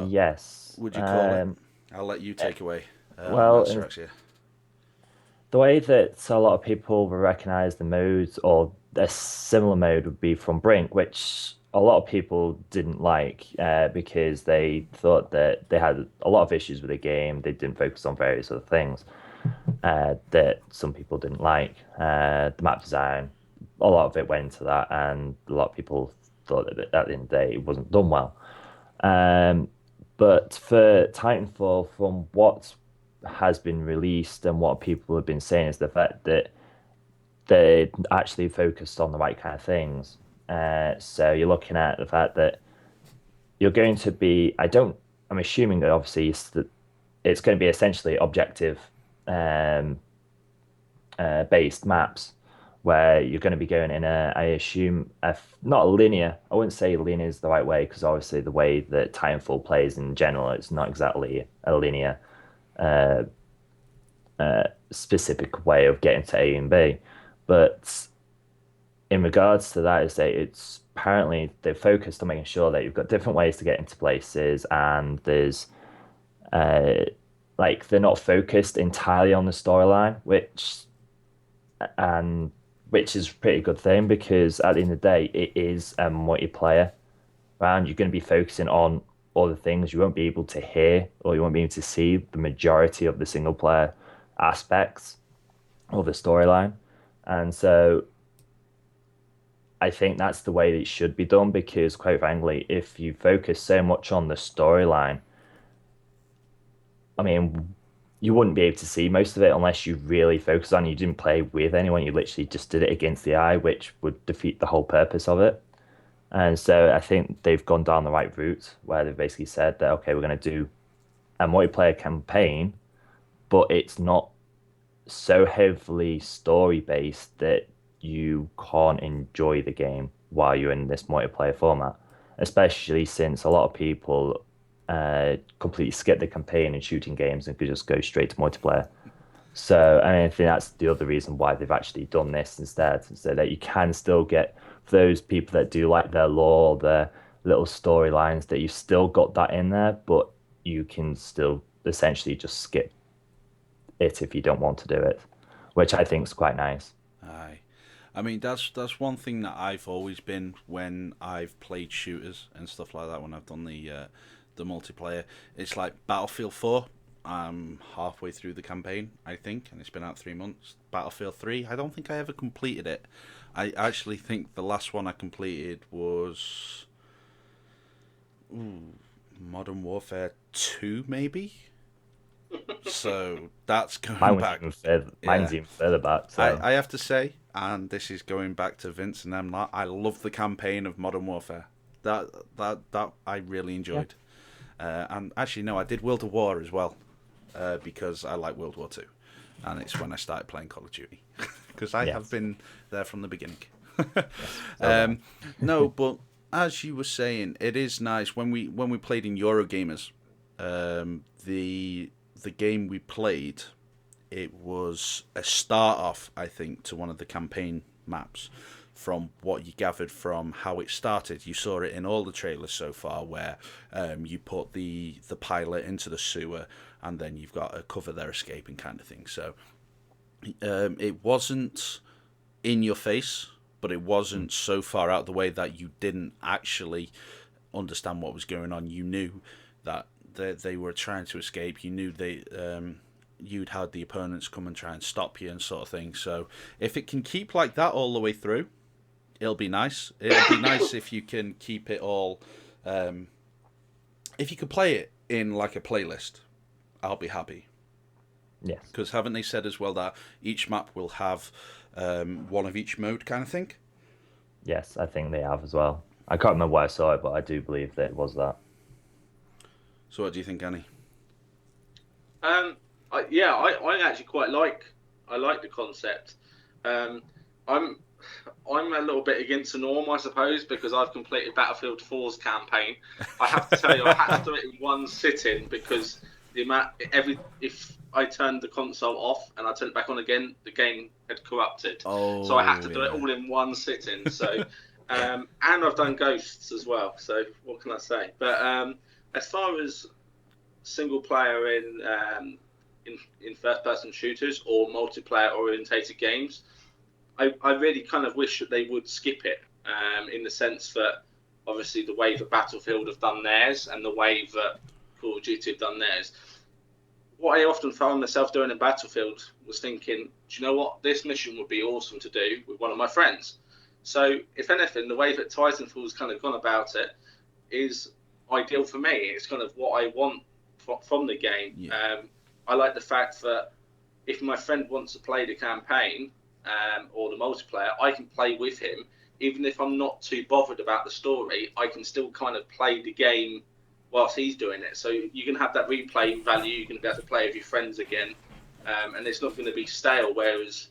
yes. Would you call it? I'll let you take away on Well, that, Sirax, yeah. the way that a lot of people will recognize the modes or a similar mode would be from Brink, which a lot of people didn't like because they thought that they had a lot of issues with the game. They didn't focus on various other things that some people didn't like. The map design, a lot of it went into that, and a lot of people thought that at the end of the day it wasn't done well. Um, But for Titanfall, from what has been released and what people have been saying, is the fact that they actually focused on the right kind of things. So you're looking at the fact that you're going to be, I'm assuming that obviously it's going to be essentially objective um, based maps where you're going to be going in I assume, not a linear. I wouldn't say linear is the right way because obviously the way that Titanfall plays in general, it's not exactly a linear uh, specific way of getting to A and B. But in regards to that, is that it's apparently they're focused on making sure that you've got different ways to get into places, and there's uh, like they're not focused entirely on the storyline, and which is a pretty good thing because at the end of the day, it is a multiplayer round. You're going to be focusing on other things. You won't be able to hear or you won't be able to see the majority of the single player aspects of the storyline. And so I think that's the way that it should be done because, quite frankly, if you focus so much on the storyline, I mean, you wouldn't be able to see most of it unless you really focus on it. You didn't play with anyone, you literally just did it against the eye, which would defeat the whole purpose of it. And so I think they've gone down the right route where they've basically said that, okay, we're going to do a multiplayer campaign, but it's not so heavily story based that you can't enjoy the game while you're in this multiplayer format, especially since a lot of people completely skip the campaign and shooting games and could just go straight to multiplayer. So I mean, I think that's the other reason why they've actually done this instead, so that you can still get for those people that do like their lore, their little storylines, that you've still got that in there, but you can still essentially just skip it if you don't want to do it, which I think is quite nice. Aye. I mean, that's one thing that I've always been when I've played shooters and stuff like that. When I've done the multiplayer, it's like Battlefield 4. I'm halfway through the campaign, I think, and it's been out 3 months. Battlefield 3, I don't think I ever completed it. I actually think the last one I completed was Modern Warfare 2, maybe. So that's Mine going was back. even further, Yeah, mine's even further back. So I have to say, and this is going back to Vince and them. I love the campaign of Modern Warfare. That I really yeah, enjoyed. And actually, no, I did World of War as well because I like World War Two, and it's when I started playing Call of Duty because I have yes, been there from the beginning. yes, so No, but as you were saying, it is nice when we played in Eurogamers. The game we played, it was a start off, I think, to one of the campaign maps. From what you gathered from how it started, you saw it in all the trailers so far, where you put the pilot into the sewer, and then you've got to cover their escaping kind of thing. So it wasn't in your face, but it wasn't so far out the way that you didn't actually understand what was going on. You knew that they were trying to escape. You knew you'd had the opponents come and try and stop you and sort of thing. So if it can keep like that all the way through, it'll be nice. It'll be nice if you can keep it all. If you could play it in like a playlist, I'll be happy. yes, Because haven't they said as well that each map will have one of each mode kind of thing? yes, I think they have as well. I can't remember where I saw it, but I do believe that it was that. So what do you think, Annie? I actually quite like. I like the concept. Um, I'm I'm a little bit against the norm, I suppose, because I've completed Battlefield 4's campaign. I have to tell you, I had to do it in one sitting because the amount if I turned the console off and I turned it back on again, the game had corrupted. So I had Oh to do it yeah. all in one sitting. So and I've done Ghosts as well. So what can I say? But as far as single player in first person shooters or multiplayer orientated games, I really kind of wish that they would skip it in the sense that obviously the way that Battlefield have done theirs and the way that Call of Duty have done theirs. What I often found myself doing in Battlefield was thinking, do you know what? This mission would be awesome to do with one of my friends. So, if anything, the way that Titanfall's kind of gone about it is ideal for me. It's kind of what I want from the game. Yeah. I like the fact that if my friend wants to play the campaign or the multiplayer, I can play with him. Even if I'm not too bothered about the story, I can still kind of play the game whilst he's doing it. So you can have that replay value. You can be able to play with your friends again, and it's not going to be stale. Whereas,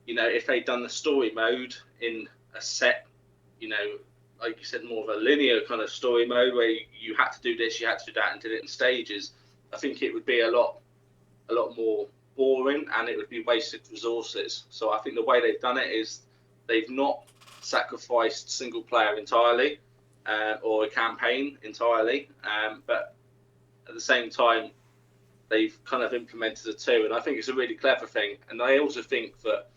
if they'd done the story mode in a set, like you said, more of a linear kind of story mode where you had to do this, you had to do that, and did it in stages, I think it would be a lot more boring, and it would be wasted resources. So I think the way they've done it is they've not sacrificed single player entirely or a campaign entirely, but at the same time they've kind of implemented the two, and I think it's a really clever thing. And I also think that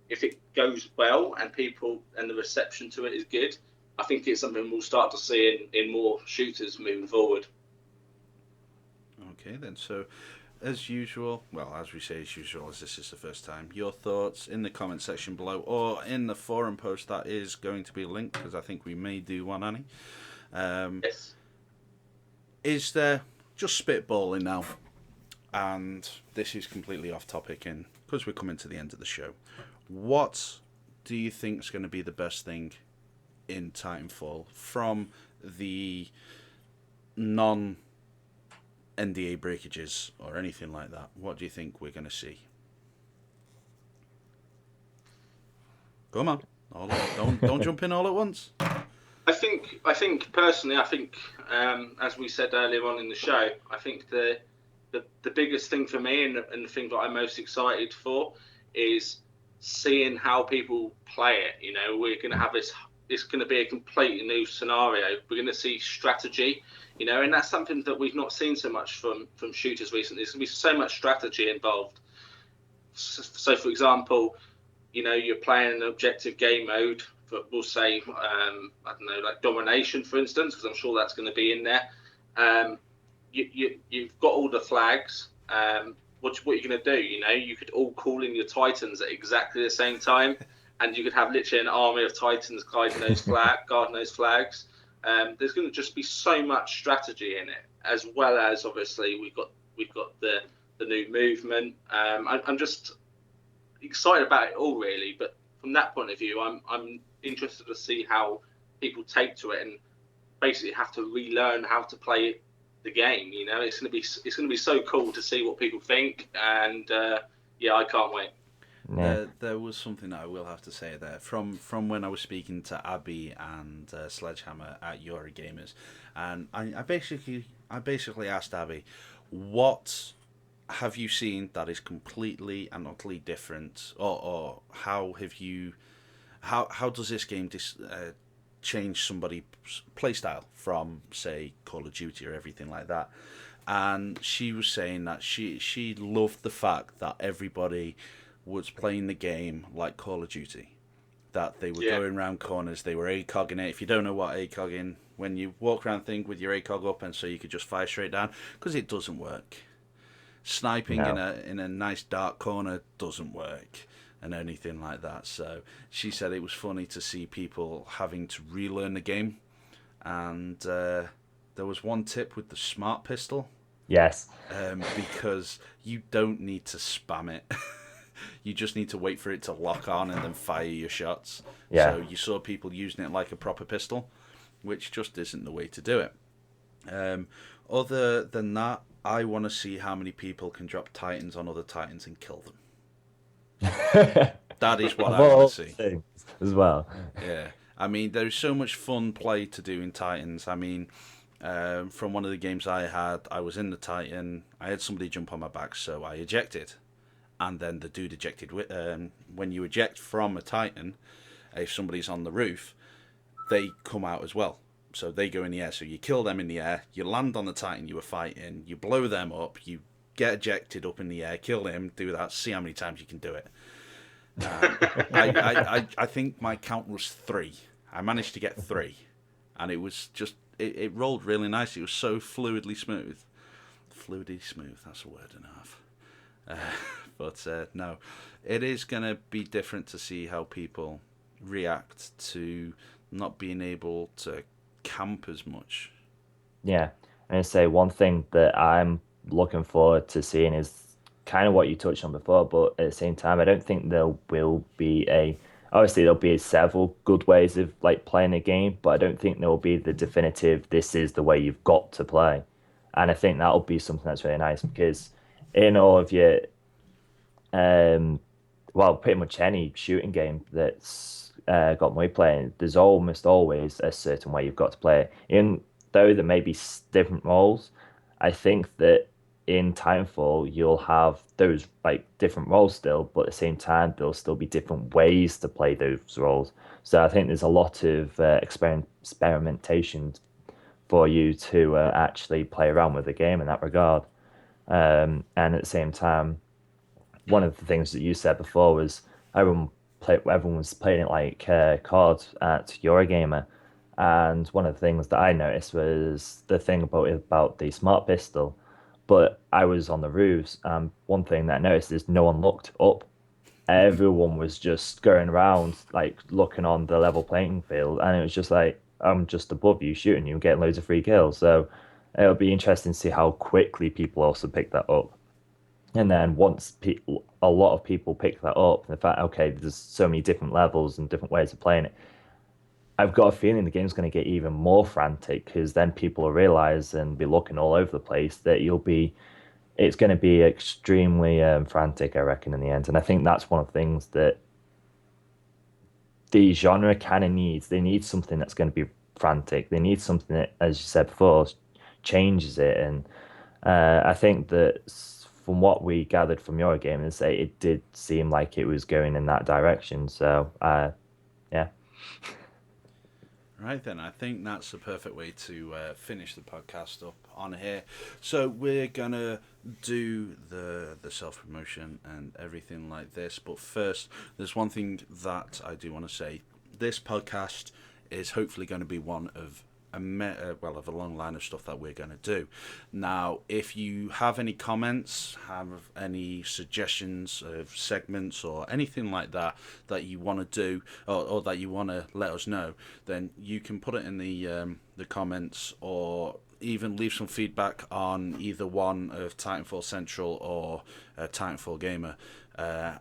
if it goes well and the reception to it is good, I think it's something we'll start to see in more shooters moving forward. Okay then, so as usual, well, as we say as usual, as this is the first time, your thoughts in the comment section below or in the forum post that is going to be linked, because I think we may do one, Annie. Yes. Is there, just spitballing now, and this is completely off topic, and because we're coming to the end of the show, what do you think is going to be the best thing in Titanfall from the non NDA breakages or anything like that? What do you think we're going to see? Come on, don't jump in all at once. I think personally, as we said earlier on in the show, I think the biggest thing for me and the thing that I'm most excited for is seeing how people play it. We're going to have this. It's going to be a completely new scenario. We're going to see strategy. And that's something that we've not seen so much from shooters recently. There's going to be so much strategy involved. So, for example, you're playing an objective game mode, but we'll say, I don't know, like domination, for instance, because I'm sure that's going to be in there. You've got all the flags. What are you going to do? You could all call in your Titans at exactly the same time, and you could have literally an army of Titans guarding those flags. There's going to just be so much strategy in it, as well as obviously we've got the new movement. I'm just excited about it all, really. But from that point of view, I'm interested to see how people take to it and basically have to relearn how to play the game. It's going to be so cool to see what people think, and I can't wait. Yeah. There was something that I will have to say there from when I was speaking to Abby and Sledgehammer at Eurogamers, and I basically asked Abby, what have you seen that is completely and utterly different, or how does this game change somebody's playstyle from, say, Call of Duty or everything like that? And she was saying that she loved the fact that everybody was playing the game like Call of Duty, that they were going around corners, they were ACOGing it. If you don't know what ACOGing, when you walk around thing with your ACOG up and so you could just fire straight down, because it doesn't work. Sniping in a nice dark corner doesn't work, and anything like that. So she said it was funny to see people having to relearn the game, and there was one tip with the smart pistol. Yes. Because you don't need to spam it. You just need to wait for it to lock on and then fire your shots. Yeah. So you saw people using it like a proper pistol, which just isn't the way to do it. Other than that, I want to see how many people can drop Titans on other Titans and kill them. That is what I want to see. As well. Yeah. I mean, there's so much fun play to do in Titans. I mean, from one of the games I had, I was in the Titan, I had somebody jump on my back, so I ejected. And then the dude ejected. When you eject from a Titan, if somebody's on the roof, they come out as well. So they go in the air. So you kill them in the air, you land on the Titan you were fighting, you blow them up, you get ejected up in the air, kill him, do that, see how many times you can do it. I think my count was 3. I managed to get 3. And it was just, it rolled really nice. It was so fluidly smooth. Fluidly smooth, that's a word and a half. But no, it is going to be different to see how people react to not being able to camp as much Yeah, and I say one thing that I'm looking forward to seeing is kind of what you touched on before, but at the same time, I don't think there will be obviously there'll be several good ways of like playing a game, but I don't think there will be the definitive this is the way you've got to play. And I think that'll be something that's really nice because in all of your um well, pretty much any shooting game that's got multiplayer, there's almost always a certain way you've got to play it. Even though there may be different roles, I think that in Titanfall you'll have those like different roles still, but at the same time there'll still be different ways to play those roles. So I think there's a lot of experimentation for you to actually play around with the game in that regard. And at the same time, one of the things that you said before was everyone was playing it like COD at Eurogamer, and one of the things that I noticed was the thing about the smart pistol. But I was on the roofs, and one thing that I noticed is no one looked up. Everyone was just going around like looking on the level playing field, and it was just like I'm just above you shooting you, getting loads of free kills. So it'll be interesting to see how quickly people also pick that up. And then once a lot of people pick that up, the fact, okay, there's so many different levels and different ways of playing it, I've got a feeling the game's going to get even more frantic because then people will realize and be looking all over the place that it's going to be extremely frantic, I reckon, in the end. And I think that's one of the things that the genre kind of needs. They need something that's going to be frantic. They need something that, as you said before, changes it. And I think that from what we gathered from your game, is that it did seem like it was going in that direction. So, yeah. Right then, I think that's the perfect way to finish the podcast up on here. So we're gonna do the self promotion and everything like this, but first, there's one thing that I do want to say. This podcast is hopefully going to be one of of a long line of stuff that we're going to do. Now, if you have any comments, have any suggestions of segments or anything like that that you want to do or that you want to let us know, then you can put it in the comments or even leave some feedback on either one of Titanfall-Central or Titanfall-Gamer.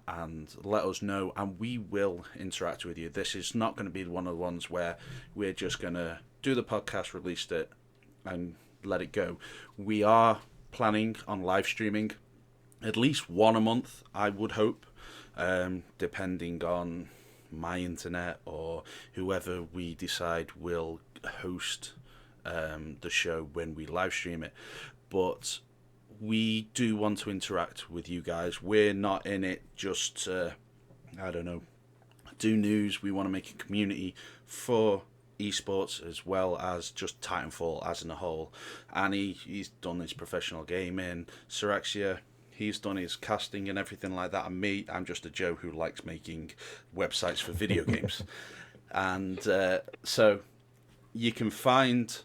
And let us know, and we will interact with you. This is not going to be one of the ones where we're just going to do the podcast, release it, and let it go. We are planning on live streaming at least one a month, I would hope, depending on my internet or whoever we decide will host the show when we live stream it. But we do want to interact with you guys. We're not in it just to, I don't know, do news. We want to make a community for esports as well as just Titanfall as in a whole. Annie, he's done his professional gaming. Siraxia, he's done his casting and everything like that. And me, I'm just a Joe who likes making websites for video games. And so you can find,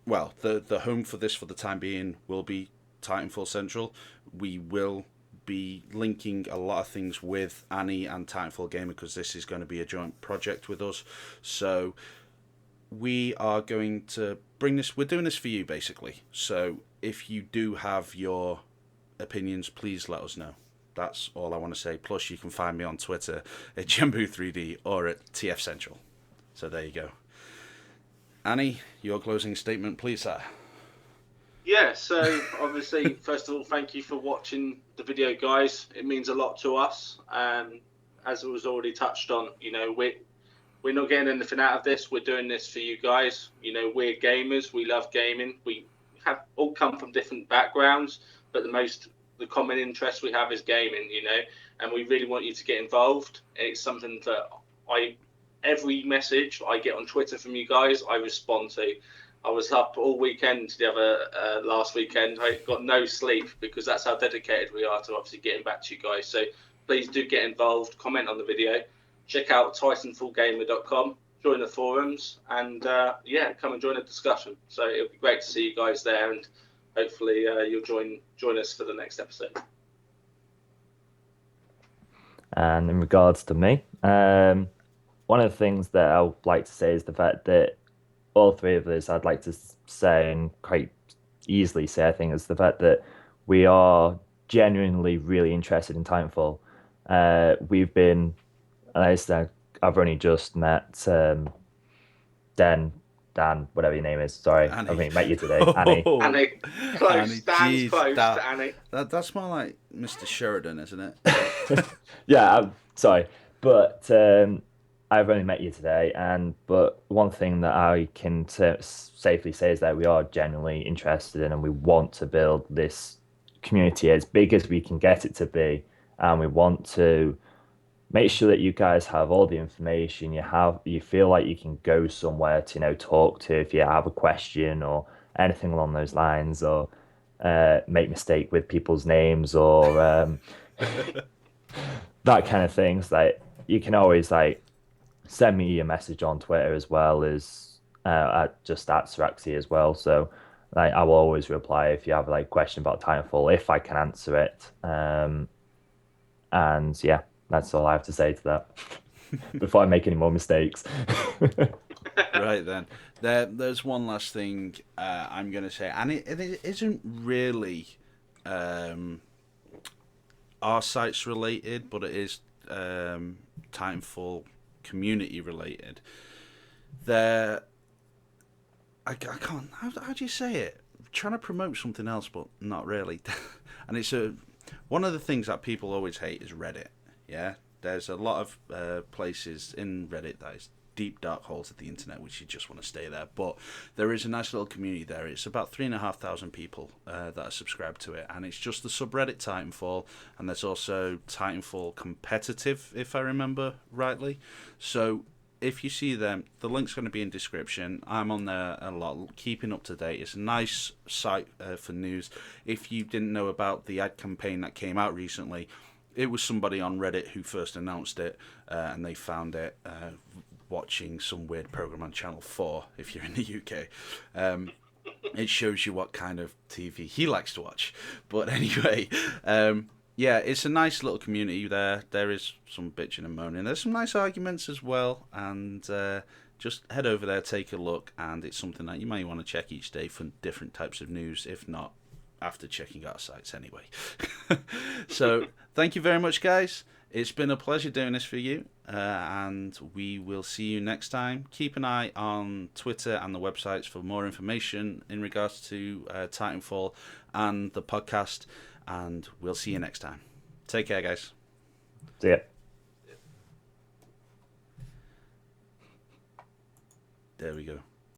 well, the home for this for the time being will be Titanfall-Central. We will be linking a lot of things with Annie and Titanfall-Gamer because this is going to be a joint project with us. So we are going to bring this, we're doing this for you basically. So if you do have your opinions, please let us know. That's all I want to say. Plus you can find me on Twitter at Jumbo3D or at TF Central. So there you go. Annie, your closing statement, please, sir. Yeah, so obviously, first of all, thank you for watching the video, guys. It means a lot to us. As it was already touched on, we're not getting anything out of this. We're doing this for you guys. We're gamers. We love gaming. We have all come from different backgrounds, but the common interest we have is gaming. And we really want you to get involved. It's something that every message I get on Twitter from you guys, I respond to. I was up all weekend the other last weekend. I got no sleep because that's how dedicated we are to obviously getting back to you guys. So please do get involved, comment on the video, check out Titanfallgamer.com, join the forums, and come and join the discussion. So it'll be great to see you guys there, and hopefully you'll join us for the next episode. And in regards to me, one of the things that I would like to say is the fact that all three of us, I'd like to say, and quite easily say, I think, is the fact that we are genuinely really interested in Titanfall. We've been, and I said, I've only just met Dan, Dan, whatever your name is. Sorry, I've Annie. only met you today, Annie. Annie, close, Annie, stands jeez, close to Annie. that's more like Mr. Sheridan, isn't it? Yeah, I'm sorry, but I've only met you today, but one thing that I can safely say is that we are genuinely interested in, and we want to build this community as big as we can get it to be, and we want to make sure that you guys have all the information you feel like you can go somewhere to talk to if you have a question or anything along those lines, or make mistake with people's names, or that kind of things. Like, you can always send me a message on Twitter, as well as at just at Siraxi as well. So I will always reply if you have a question about Titanfall, if I can answer it. And yeah, that's all I have to say to that before I make any more mistakes. Right then, there's one last thing I'm going to say, and it isn't really our sites related, but it is Titanfall community related. There, I can't. How do you say it? I'm trying to promote something else, but not really. And it's one of the things that people always hate is Reddit. Yeah, there's a lot of places in Reddit that is deep dark holes of the internet, which you just want to stay there. But there is a nice little community there. It's about 3,500 people that are subscribed to it, and it's just the subreddit Titanfall, and there's also Titanfall competitive, if I remember rightly. So if you see them, the link's going to be in description. I'm on there a lot, keeping up to date. It's a nice site for news. If you didn't know about the ad campaign that came out recently, it was somebody on Reddit who first announced it, and they found it watching some weird program on Channel 4, if you're in the UK. It shows you what kind of TV he likes to watch. But anyway, yeah, it's a nice little community there. There is some bitching and moaning. There's some nice arguments as well. And just head over there, take a look. And it's something that you may want to check each day for different types of news, if not after checking our sites anyway. So thank you very much, guys. It's been a pleasure doing this for you. And we will see you next time. Keep an eye on Twitter and the websites for more information in regards to Titanfall and the podcast. And we'll see you next time. Take care, guys. See ya. There we go.